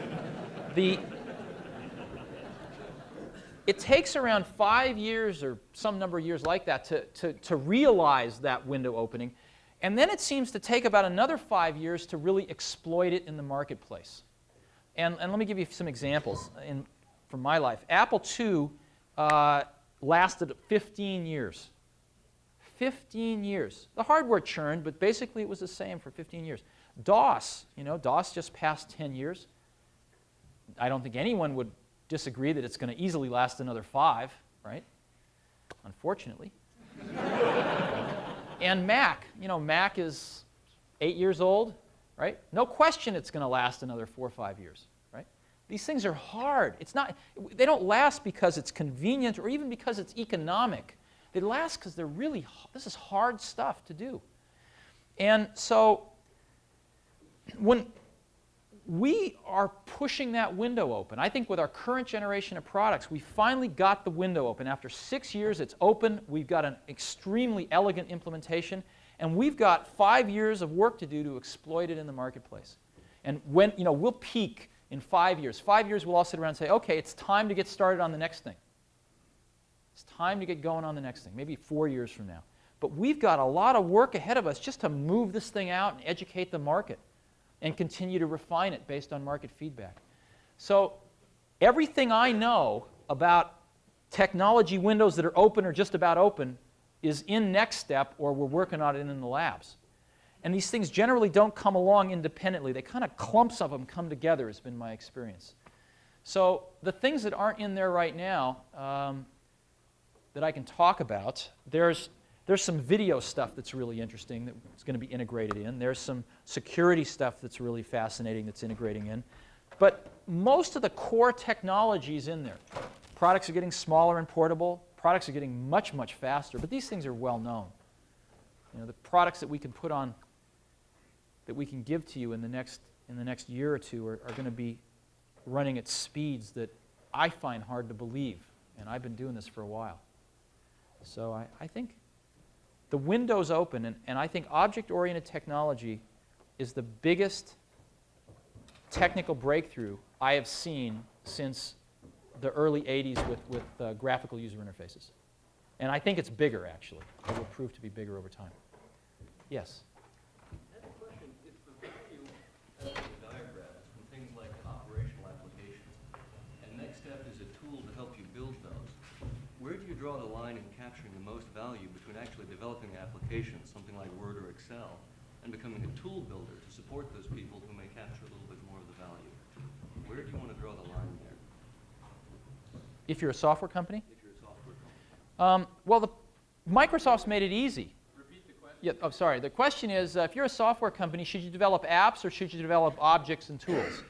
it takes around 5 years or some number of years like that to realize that window opening. And then it seems to take about another 5 years to really exploit it in the marketplace. And let me give you some examples from my life. Apple II lasted 15 years. 15 years. The hardware churned, but basically it was the same for 15 years. DOS, you know, DOS just passed 10 years. I don't think anyone would disagree that it's going to easily last another 5, right? Unfortunately. And Mac, you know, Mac is 8 years old, right? No question it's going to last another 4 or 5 years, right? These things are hard. It's not, they don't last because it's convenient or even because it's economic. They last because they're really, this is hard stuff to do. And so when we are pushing that window open, I think with our current generation of products, we finally got the window open. After 6 years, it's open. We've got an extremely elegant implementation. And we've got 5 years of work to do to exploit it in the marketplace. And when, we'll peak in 5 years. 5 years, we'll all sit around and say, okay, it's time to get started on the next thing. It's time to get going on the next thing, maybe 4 years from now. But we've got a lot of work ahead of us just to move this thing out and educate the market and continue to refine it based on market feedback. So everything I know about technology windows that are open or just about open is in NextStep, or we're working on it in the labs. And these things generally don't come along independently. They kind of clumps of them come together, has been my experience. So the things that aren't in there right now that I can talk about, there's some video stuff that's really interesting that's going to be integrated in. There's some security stuff that's really fascinating that's integrating in. But most of the core technology is in there. Products are getting smaller and portable. Products are getting much, much faster. But these things are well known. The products that we can put on, that we can give to you in the next year or two are going to be running at speeds that I find hard to believe. And I've been doing this for a while. So I think the window's open, and I think object-oriented technology is the biggest technical breakthrough I have seen since the early 80s with graphical user interfaces. And I think it's bigger, actually. It will prove to be bigger over time. Yes? I have a question. If the value of the diagrams from things like operational applications, and NextStep is a tool to help you build those, where do you draw the line in capturing the most value between actually developing applications, something like Word or Excel, and becoming a tool builder to support those people who may capture a little bit more of the value? Where do you want to draw the line there? If you're a software company? If you're a software company. Well, Microsoft's made it easy. Repeat the question. Yeah, oh, sorry. The question is, if you're a software company, should you develop apps or should you develop objects and tools?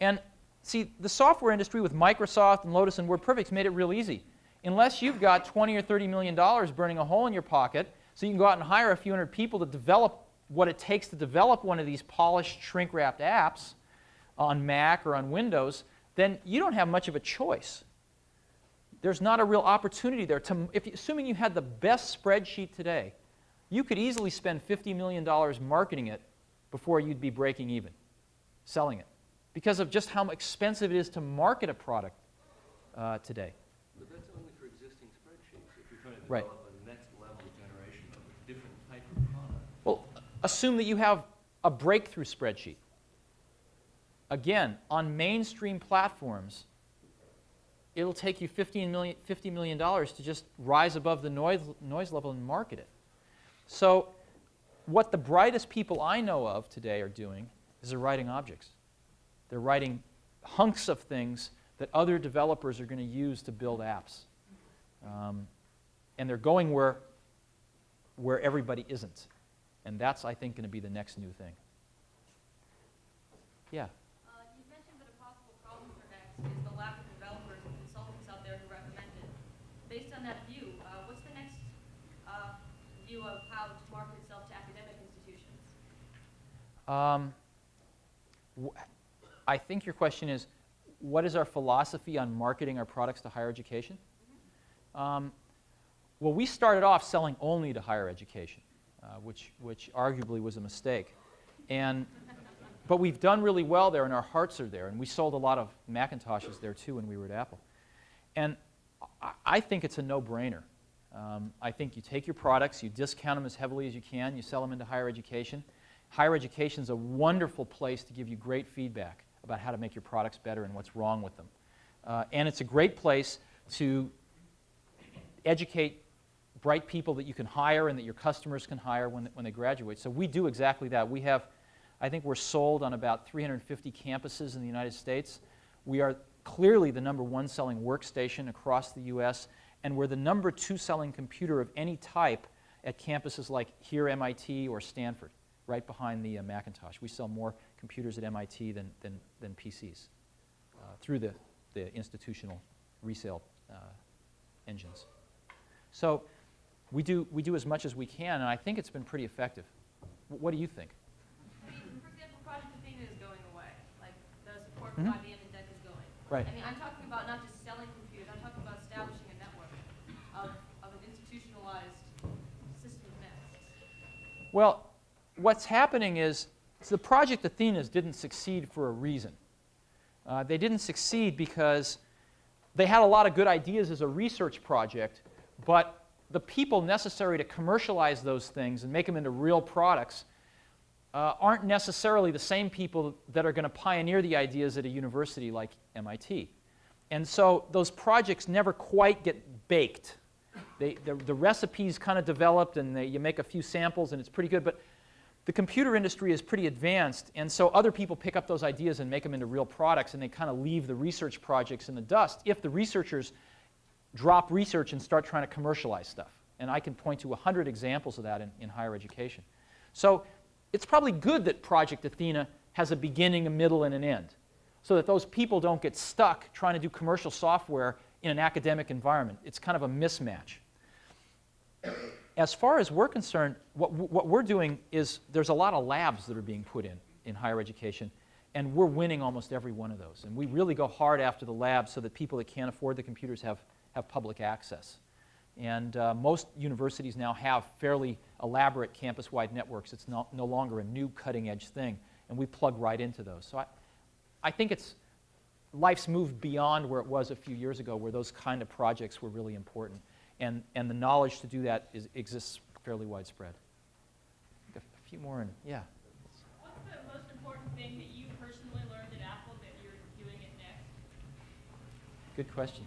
And see, the software industry with Microsoft and Lotus and WordPerfect's made it real easy. Unless you've got $20 or $30 million burning a hole in your pocket, so you can go out and hire a few hundred people to develop what it takes to develop one of these polished, shrink-wrapped apps on Mac or on Windows, then you don't have much of a choice. There's not a real opportunity there. Assuming you had the best spreadsheet today, you could easily spend $50 million marketing it before you'd be breaking even, selling it, because of just how expensive it is to market a product today. But that's only for existing spreadsheets. If you're trying to Right. develop a next level generation of a different type of product. Well, assume that you have a breakthrough spreadsheet. Again, on mainstream platforms, it'll take you $50 million to just rise above the noise level and market it. So what the brightest people I know of today are doing is they're writing objects. They're writing hunks of things that other developers are going to use to build apps. And they're going where everybody isn't. And that's, I think, going to be the next new thing. Yeah? You mentioned that a possible problem for Next is the lack of developers and consultants out there who recommend it. Based on that view, what's the next view of how to market itself to academic institutions? I think your question is, what is our philosophy on marketing our products to higher education? Well, we started off selling only to higher education, which arguably was a mistake. But we've done really well there, and our hearts are there. And we sold a lot of Macintoshes there, too, when we were at Apple. And I think it's a no-brainer. I think you take your products, you discount them as heavily as you can, you sell them into higher education. Higher education is a wonderful place to give you great feedback about how to make your products better and what's wrong with them. And it's a great place to educate bright people that you can hire and that your customers can hire when they graduate. So we do exactly that. We have, I think we're sold on about 350 campuses in the United States. We are clearly the #1 selling workstation across the US, and we're the #2 selling computer of any type at campuses like here, MIT, or Stanford, right behind the Macintosh. We sell more computers at MIT than PCs through the institutional resale engines. So we do as much as we can, and I think it's been pretty effective. What do you think? I mean, for example, Project Athena is going away. Like, the support for IBM and DEC is going. Right. I mean, I'm talking about not just selling computers, I'm talking about establishing a network of an institutionalized system of Next. Well, what's happening is So the Project Athenas didn't succeed for a reason. They didn't succeed because they had a lot of good ideas as a research project, but the people necessary to commercialize those things and make them into real products aren't necessarily the same people that are going to pioneer the ideas at a university like MIT. And so those projects never quite get baked. The recipe's kind of developed, and you make a few samples, and it's pretty good. But the computer industry is pretty advanced, and so other people pick up those ideas and make them into real products, and they kind of leave the research projects in the dust if the researchers drop research and start trying to commercialize stuff. And I can point to 100 examples of that in higher education. So it's probably good that Project Athena has a beginning, a middle, and an end, so that those people don't get stuck trying to do commercial software in an academic environment. It's kind of a mismatch. As far as we're concerned, what we're doing is there's a lot of labs that are being put in higher education, and we're winning almost every one of those. And we really go hard after the labs so that people that can't afford the computers have public access. And most universities now have fairly elaborate campus-wide networks. It's no longer a new cutting-edge thing, and we plug right into those. So I think life's moved beyond where it was a few years ago, where those kind of projects were really important. And the knowledge to do that exists fairly widespread. A few more, yeah. What's the most important thing that you personally learned at Apple that you're doing at Next? Good question.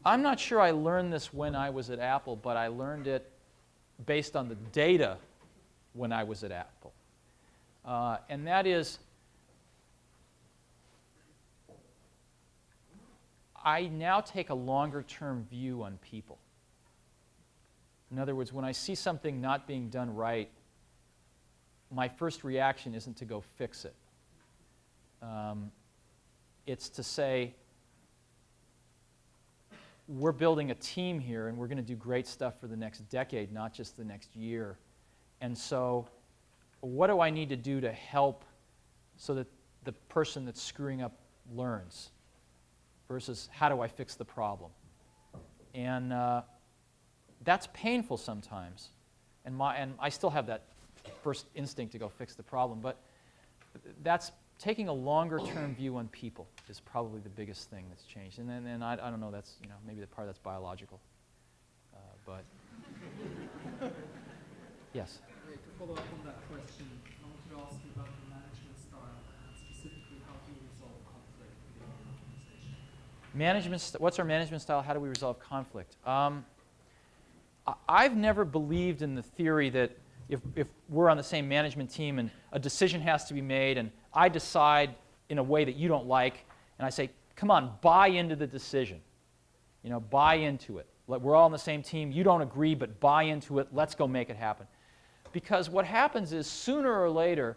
I'm not sure I learned this when I was at Apple, but I learned it based on the data when I was at Apple. And that is, I now take a longer-term view on people. In other words, when I see something not being done right, my first reaction isn't to go fix it. It's to say, we're building a team here, and we're going to do great stuff for the next decade, not just the next year. And so what do I need to do to help so that the person that's screwing up learns versus how do I fix the problem? And that's painful sometimes. And I still have that first instinct to go fix the problem, but that's taking a longer-term view on people is probably the biggest thing that's changed. And then I don't know, that's, maybe the part that's biological. But yes? To follow up on that question, I wanted to ask you about the management style and specifically how do you resolve conflict within your organization? What's our management style? How do we resolve conflict? I've never believed in the theory that if we're on the same management team and a decision has to be made and I decide in a way that you don't like, and I say, come on, buy into the decision. Buy into it. We're all on the same team. You don't agree, but buy into it. Let's go make it happen. Because what happens is sooner or later,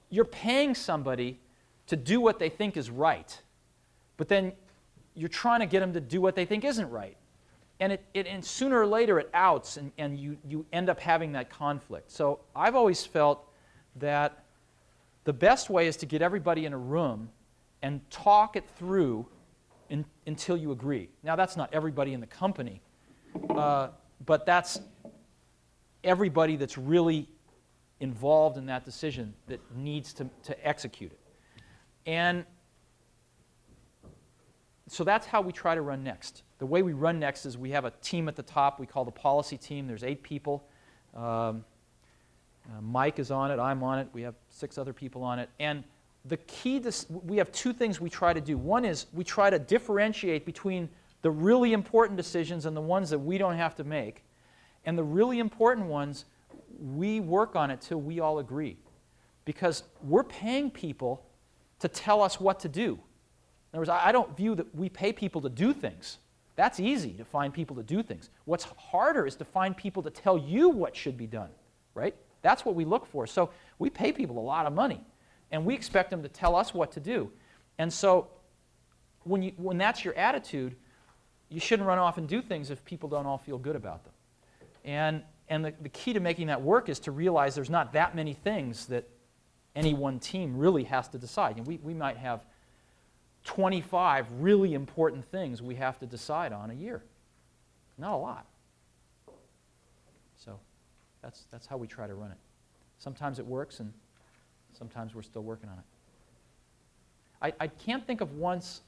you're paying somebody to do what they think is right, but then you're trying to get them to do what they think isn't right. And and sooner or later it outs, and you end up having that conflict. So I've always felt that the best way is to get everybody in a room and talk it through until you agree. Now, that's not everybody in the company, but that's everybody that's really involved in that decision that needs to execute it. And so that's how we try to run Next. The way we run Next is we have a team at the top we call the policy team. There's 8 people. Mike is on it, I'm on it, we have 6 other people on it. And the key, we have 2 things we try to do. One is we try to differentiate between the really important decisions and the ones that we don't have to make. And the really important ones, we work on it till we all agree. Because we're paying people to tell us what to do. In other words, I don't view that we pay people to do things. That's easy, to find people to do things. What's harder is to find people to tell you what should be done, right? That's what we look for. So we pay people a lot of money, and we expect them to tell us what to do. And so when that's your attitude, you shouldn't run off and do things if people don't all feel good about them. And the key to making that work is to realize there's not that many things that any one team really has to decide. And we might have 25 really important things we have to decide on a year. Not a lot. So that's how we try to run it. Sometimes it works, and sometimes we're still working on it. I can't think of once,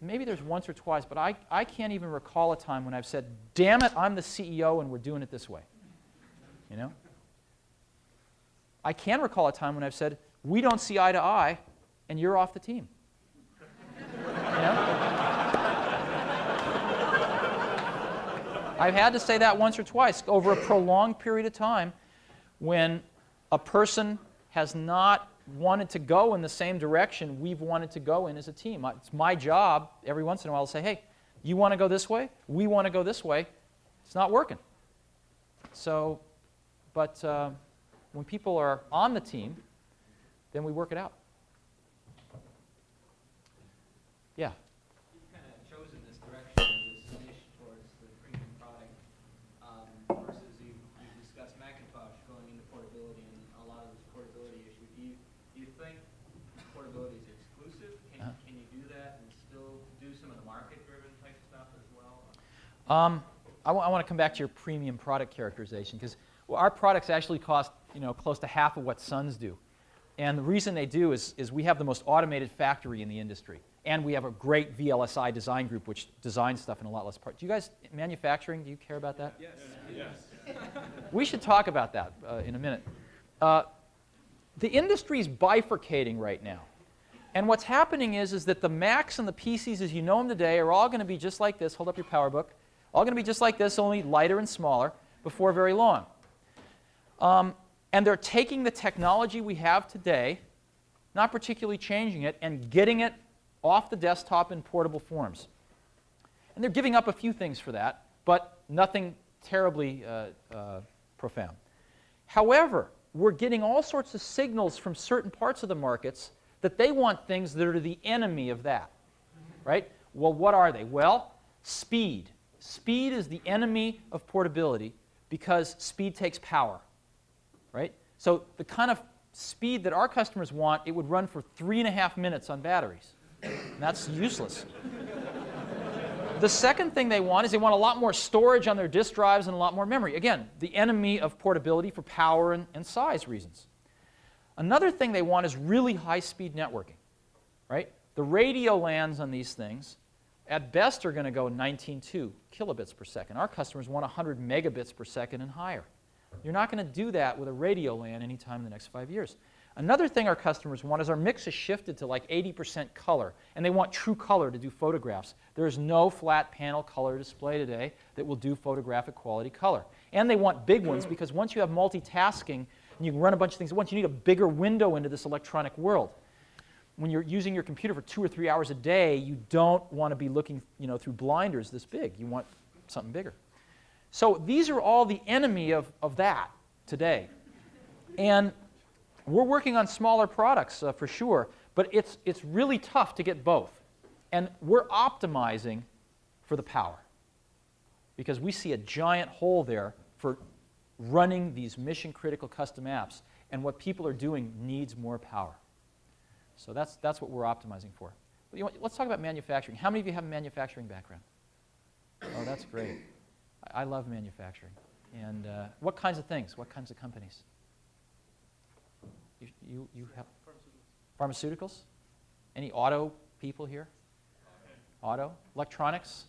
maybe there's once or twice, but I can't even recall a time when I've said, damn it, I'm the CEO and we're doing it this way. You know? I can recall a time when I've said, we don't see eye to eye and you're off the team. You know? I've had to say that once or twice over a prolonged period of time when a person has not wanted to go in the same direction we've wanted to go in as a team. It's my job every once in a while to say, hey, you want to go this way? We want to go this way. It's not working. So, but when people are on the team, then we work it out. Yeah? You've kind of chosen this direction, this niche towards the premium product, versus you've discussed Macintosh going into portability and a lot of this portability issue. Do you think portability is exclusive? Can you do that and still do some of the market-driven type stuff as well? I want to come back to your premium product characterization because our products actually cost close to half of what Sun's do. And the reason they do is we have the most automated factory in the industry. And we have a great VLSI design group which designs stuff in a lot less parts. Do you guys, manufacturing, do you care about that? Yes. Yes. We should talk about that in a minute. The industry's bifurcating right now. And what's happening is that the Macs and the PCs as you know them today are all going to be just like this. Hold up your PowerBook. All going to be just like this, only lighter and smaller before very long. And they're taking the technology we have today, not particularly changing it, and getting it off the desktop in portable forms. And they're giving up a few things for that, but nothing terribly profound. However, we're getting all sorts of signals from certain parts of the markets that they want things that are the enemy of that, right? Well, what are they? Well, speed. Speed is the enemy of portability because speed takes power, right? So the kind of speed that our customers want, it would run for 3.5 minutes on batteries. And that's useless. The second thing they want is they want a lot more storage on their disk drives and a lot more memory. Again, the enemy of portability for power and size reasons. Another thing they want is really high-speed networking, right? The radio LANs on these things, at best, are going to go 19.2 kilobits per second. Our customers want 100 megabits per second and higher. You're not going to do that with a radio LAN anytime in the next 5 years. Another thing our customers want is our mix has shifted to like 80% color, and they want true color to do photographs. There is no flat panel color display today that will do photographic quality color. And they want big ones because once you have multitasking and you can run a bunch of things at once, you need a bigger window into this electronic world. When you're using your computer for 2 or 3 hours a day, you don't want to be looking through blinders this big. You want something bigger. So these are all the enemy of that today. And we're working on smaller products for sure, but it's really tough to get both. And we're optimizing for the power because we see a giant hole there for running these mission-critical custom apps, and what people are doing needs more power. So that's what we're optimizing for. Let's talk about manufacturing. How many of you have a manufacturing background? Oh, that's great. I love manufacturing. And what kinds of things? What kinds of companies? You have pharmaceuticals? Any auto people here? Auto? Electronics?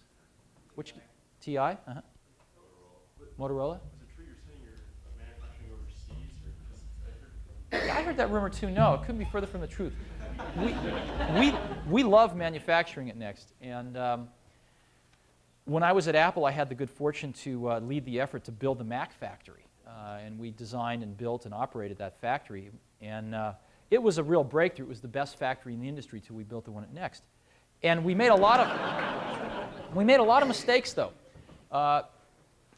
Which? TI? Uh-huh. Motorola? Is it true you're sending your manufacturing overseas, or just I heard that rumor too. No, it couldn't be further from the truth. We love manufacturing at Next. And when I was at Apple, I had the good fortune to lead the effort to build the Mac factory. And we designed and built and operated that factory. And it was a real breakthrough. It was the best factory in the industry until we built the one at Next. And we made a lot of mistakes, though.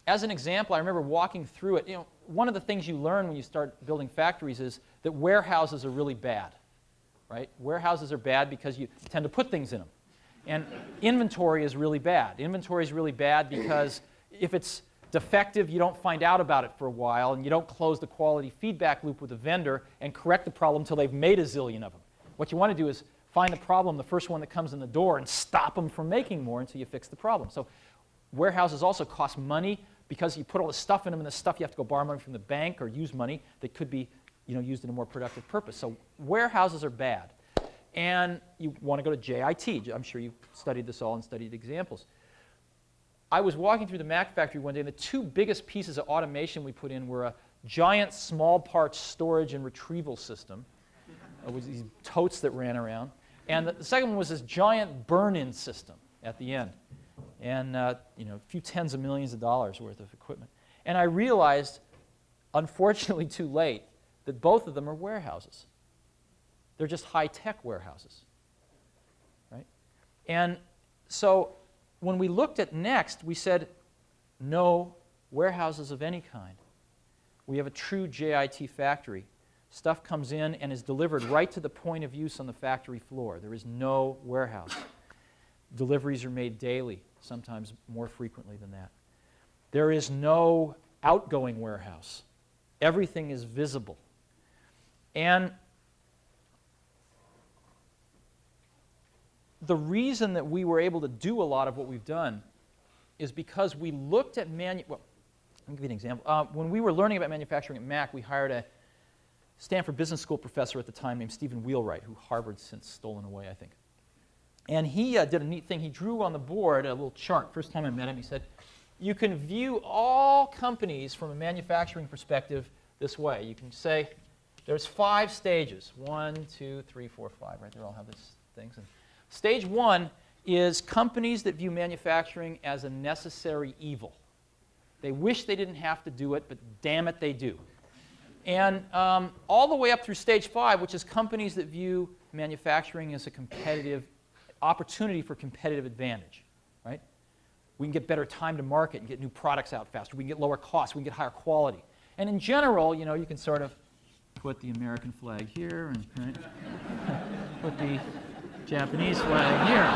As an example, I remember walking through it. One of the things you learn when you start building factories is that warehouses are really bad, right? Warehouses are bad because you tend to put things in them. And inventory is really bad. Inventory is really bad because if it's defective, you don't find out about it for a while, and you don't close the quality feedback loop with the vendor and correct the problem until they've made a zillion of them. What you want to do is find the problem, the first one that comes in the door, and stop them from making more until you fix the problem. So warehouses also cost money because you put all the stuff in them, and the stuff you have to go borrow money from the bank or use money that could be used in a more productive purpose. So warehouses are bad. And you want to go to JIT. I'm sure you've studied this all and studied examples. I was walking through the Mac factory one day, and the two biggest pieces of automation we put in were a giant small parts storage and retrieval system. It was these totes that ran around. And the second one was this giant burn-in system at the end. And a few tens of millions of dollars worth of equipment. And I realized, unfortunately too late, that both of them are warehouses. They're just high-tech warehouses, right? And so when we looked at Next, we said, no warehouses of any kind. We have a true JIT factory. Stuff comes in and is delivered right to the point of use on the factory floor. There is no warehouse. Deliveries are made daily, sometimes more frequently than that. There is no outgoing warehouse. Everything is visible. And the reason that we were able to do a lot of what we've done is because we looked at well, let me give you an example. When we were learning about manufacturing at Mac, we hired a Stanford Business School professor at the time named Stephen Wheelwright, who Harvard's since stolen away, I think. And he did a neat thing. He drew on the board a little chart. First time I met him, he said, you can view all companies from a manufacturing perspective this way. You can say there's 5 stages. 1, 2, 3, 4, 5, right? They all have these things. And stage 1 is companies that view manufacturing as a necessary evil. They wish they didn't have to do it, but damn it, they do. And all the way up through stage 5, which is companies that view manufacturing as a competitive opportunity for competitive advantage, right? We can get better time to market and get new products out faster. We can get lower costs. We can get higher quality. And in general, you can sort of put the American flag here and right, put the Japanese flag here.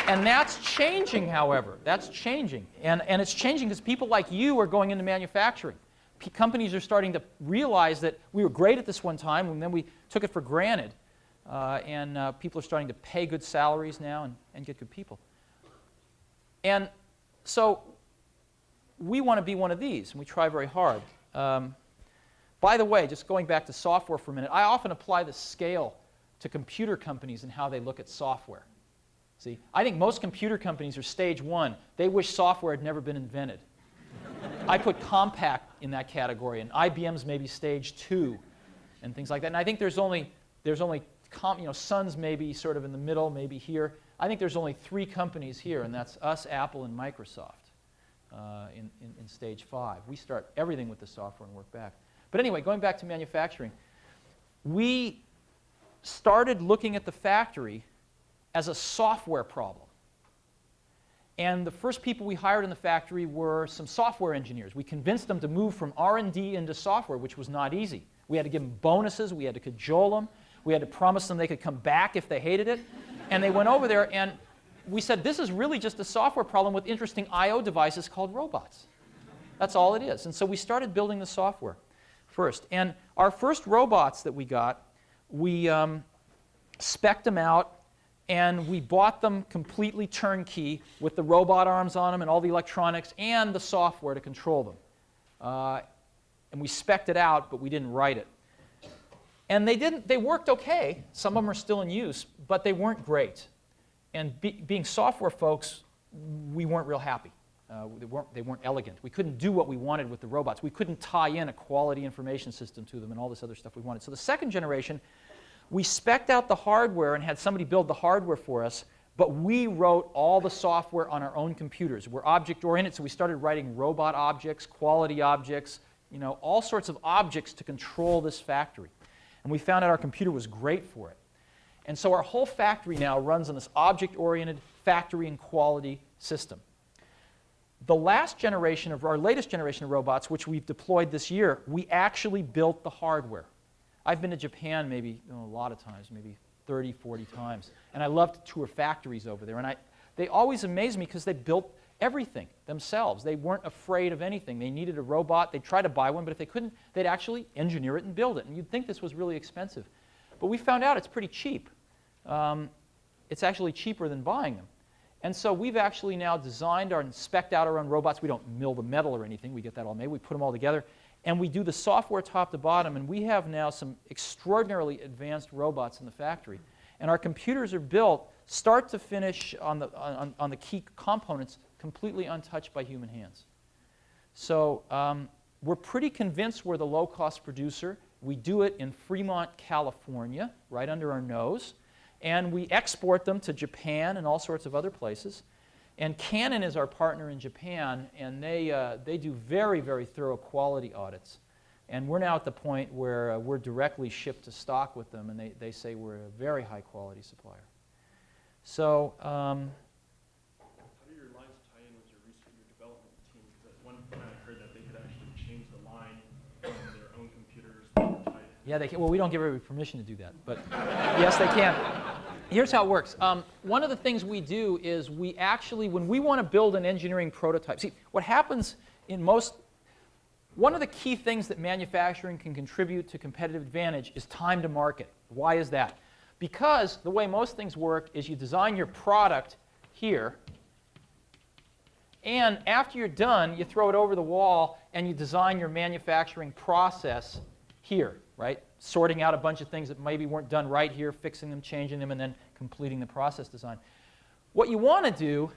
And that's changing, however. That's changing. And it's changing because people like you are going into manufacturing. Companies are starting to realize that we were great at this one time, and then we took it for granted. And people are starting to pay good salaries now and get good people. And so we want to be one of these, and we try very hard. By the way, just going back to software for a minute, I often apply the scale to computer companies and how they look at software. See, I think most computer companies are stage 1. They wish software had never been invented. I put Compaq in that category, and IBM's maybe stage 2, and things like that. And I think there's only Sun's maybe sort of in the middle, maybe here. I think there's only 3 companies here, and that's us, Apple, and Microsoft in stage 5. We start everything with the software and work back. But anyway, going back to manufacturing, we started looking at the factory as a software problem. And the first people we hired in the factory were some software engineers. We convinced them to move from R&D into software, which was not easy. We had to give them bonuses. We had to cajole them. We had to promise them they could come back if they hated it. And they went over there, and we said, this is really just a software problem with interesting I/O devices called robots. That's all it is. And so we started building the software first. And our first robots that we got, we spec'd them out, and we bought them completely turnkey with the robot arms on them and all the electronics and the software to control them. And we spec'd it out, but we didn't write it. And they worked okay. Some of them are still in use, but they weren't great. And being software folks, we weren't real happy. They weren't elegant. We couldn't do what we wanted with the robots. We couldn't tie in a quality information system to them and all this other stuff we wanted. So the second generation, we spec'd out the hardware and had somebody build the hardware for us, but we wrote all the software on our own computers. We're object-oriented, so we started writing robot objects, quality objects, all sorts of objects to control this factory. And we found out our computer was great for it. And so our whole factory now runs on this object-oriented factory and quality system. The last generation of our latest generation of robots, which we've deployed this year, we actually built the hardware. I've been to Japan maybe a lot of times, maybe 30, 40 times. And I love to tour factories over there. And they always amaze me because they built everything themselves. They weren't afraid of anything. They needed a robot. They'd try to buy one, but if they couldn't, they'd actually engineer it and build it. And you'd think this was really expensive. But we found out it's pretty cheap. It's actually cheaper than buying them. And so we've actually now designed and spec'd out our own robots. We don't mill the metal or anything. We get that all made. We put them all together. And we do the software top to bottom. And we have now some extraordinarily advanced robots in the factory. And our computers are built start to finish on the key components completely untouched by human hands. So we're pretty convinced we're the low-cost producer. We do it in Fremont, California, right under our nose. And we export them to Japan and all sorts of other places. And Canon is our partner in Japan, and they do very, very thorough quality audits. And we're now at the point where we're directly shipped to stock with them, and they say we're a very high-quality supplier. So how do your lines tie in with your research, your development team? Because at one point I heard that they could actually change the line on their own computers. Yeah, they can. Well, we don't give everybody permission to do that, but yes, they can. Here's how it works. One of the things we do is we actually, when we want to build an engineering prototype, see, what happens in one of the key things that manufacturing can contribute to competitive advantage is time to market. Why is that? Because the way most things work is you design your product here, and after you're done, you throw it over the wall and you design your manufacturing process here, right? Sorting out a bunch of things that maybe weren't done right here, fixing them, changing them, and then completing the process design. What you want to do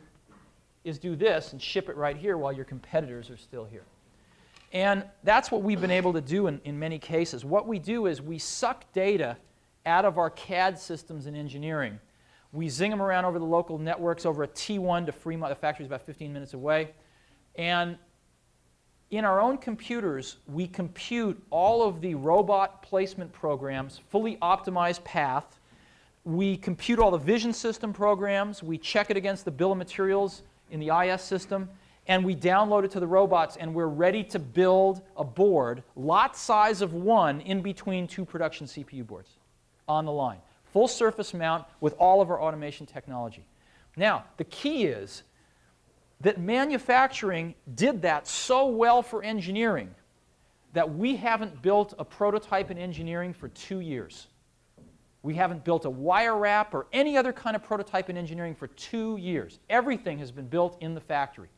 is do this and ship it right here while your competitors are still here. And that's what we've been able to do in many cases. What we do is we suck data out of our CAD systems in engineering. We zing them around over the local networks over a T1 to Fremont. The factory's about 15 minutes away. And in our own computers, we compute all of the robot placement programs, fully optimized path. We compute all the vision system programs. We check it against the bill of materials in the IS system. And we download it to the robots, and we're ready to build a board, lot size of 1, in between 2 production CPU boards on the line. Full surface mount with all of our automation technology. Now, the key is that manufacturing did that so well for engineering that we haven't built a prototype in engineering for 2 years. We haven't built a wire wrap or any other kind of prototype in engineering for 2 years. Everything has been built in the factory.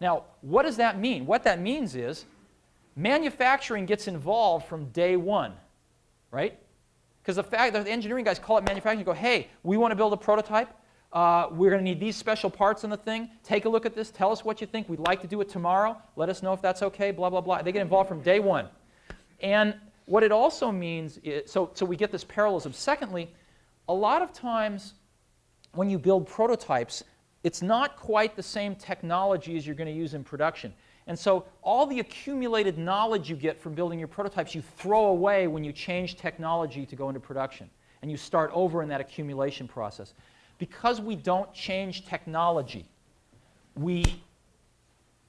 Now, what does that mean? What that means is manufacturing gets involved from day one, right? Because the fact that the engineering guys call up manufacturing and go, hey, we want to build a prototype. We're going to need these special parts on the thing. Take a look at this. Tell us what you think. We'd like to do it tomorrow. Let us know if that's okay, blah, blah, blah. They get involved from day one. And what it also means is, so we get this parallelism. Secondly, a lot of times when you build prototypes, it's not quite the same technology as you're going to use in production. And so all the accumulated knowledge you get from building your prototypes, you throw away when you change technology to go into production. And you start over in that accumulation process. Because we don't change technology, we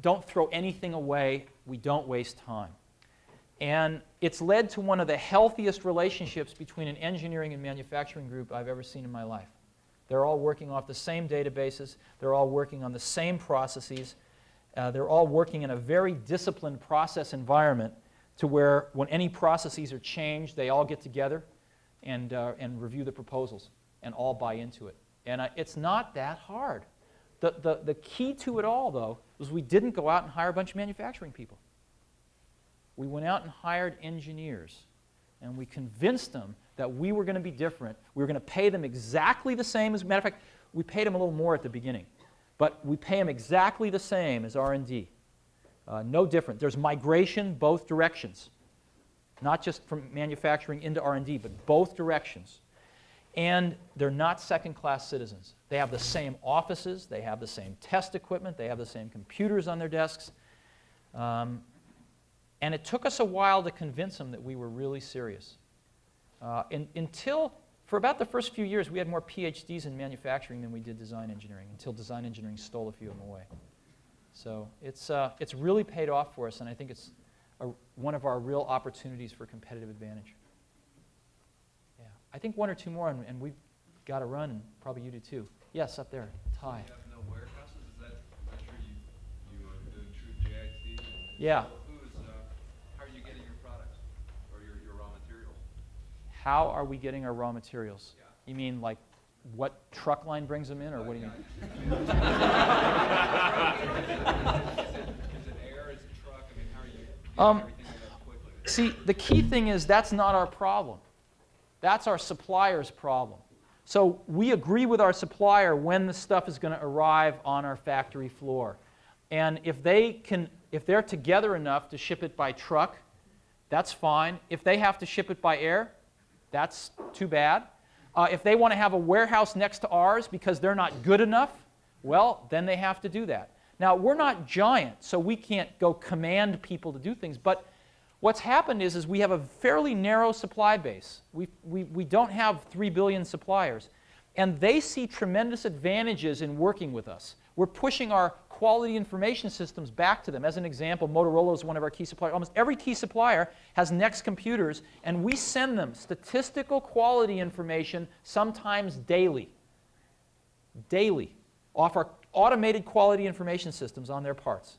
don't throw anything away, we don't waste time. And it's led to one of the healthiest relationships between an engineering and manufacturing group I've ever seen in my life. They're all working off the same databases, they're all working on the same processes, they're all working in a very disciplined process environment to where when any processes are changed, they all get together and review the proposals and all buy into it. And it's not that hard. The key to it all, though, was we didn't go out and hire a bunch of manufacturing people. We went out and hired engineers, and we convinced them that we were going to be different. We were going to pay them exactly the same. As a matter of fact, we paid them a little more at the beginning. But we pay them exactly the same as R&D. No different. There's migration both directions. Not just from manufacturing into R&D, but both directions. And they're not second-class citizens. They have the same offices, they have the same test equipment, they have the same computers on their desks. And it took us a while to convince them that we were really serious. For about the first few years, we had more PhDs in manufacturing than we did design engineering, until design engineering stole a few of them away. So it's really paid off for us, and I think it's one of our real opportunities for competitive advantage. I think one or two more, and we've got to run, and probably you do too. Yes, up there, Ty. You have no warehouses? Is that true? You are doing true JIT? Yeah. How are you getting your products or your raw materials? How are we getting our raw materials? Yeah. You mean like what truck line brings them in, or what do you mean? Is it air? Is it truck? I mean, how are you getting everything up quickly? See, the key thing is that's not our problem. That's our supplier's problem. So we agree with our supplier when the stuff is going to arrive on our factory floor. And if they're together enough to ship it by truck, that's fine. If they have to ship it by air, that's too bad. If they want to have a warehouse next to ours because they're not good enough, well, then they have to do that. Now, we're not giant, so we can't go command people to do things. But what's happened is we have a fairly narrow supply base. We don't have 3 billion suppliers. And they see tremendous advantages in working with us. We're pushing our quality information systems back to them. As an example, Motorola is one of our key suppliers. Almost every key supplier has Next computers, and we send them statistical quality information sometimes daily. Daily, off our automated quality information systems on their parts.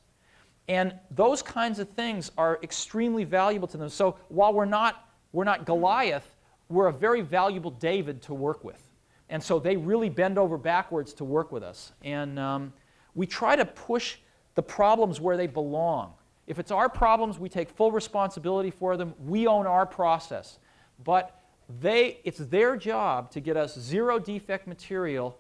And those kinds of things are extremely valuable to them. So while we're not Goliath, we're a very valuable David to work with. And so they really bend over backwards to work with us. And we try to push the problems where they belong. If it's our problems, we take full responsibility for them. We own our process. But it's their job to get us zero defect material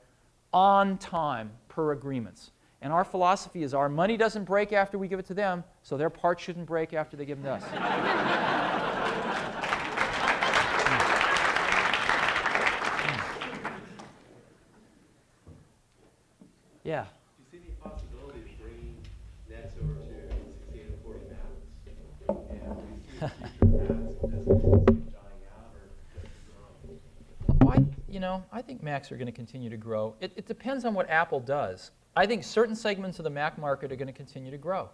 on time per agreements. And our philosophy is our money doesn't break after we give it to them, so their parts shouldn't break after they give them to us. Yeah. Do you see any possibility of bringing NEXT over to 6840 Macs? And do you see a future Macs as dying out or just growing? I think Macs are going to continue to grow. It depends on what Apple does. I think certain segments of the Mac market are going to continue to grow.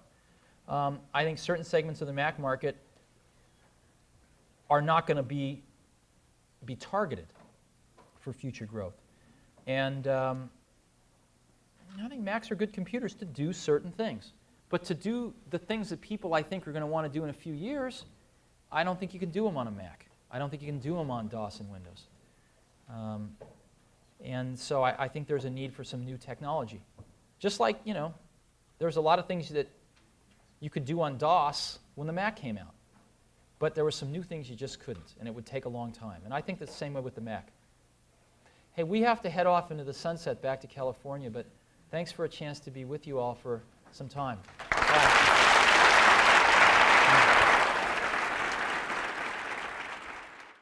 I think certain segments of the Mac market are not going to be targeted for future growth. And I think Macs are good computers to do certain things. But to do the things that people, I think, are going to want to do in a few years, I don't think you can do them on a Mac. I don't think you can do them on DOS and Windows. And so I think there's a need for some new technology. Just like, there's a lot of things that you could do on DOS when the Mac came out. But there were some new things you just couldn't, and it would take a long time. And I think that's the same way with the Mac. Hey, we have to head off into the sunset back to California, but thanks for a chance to be with you all for some time. Bye.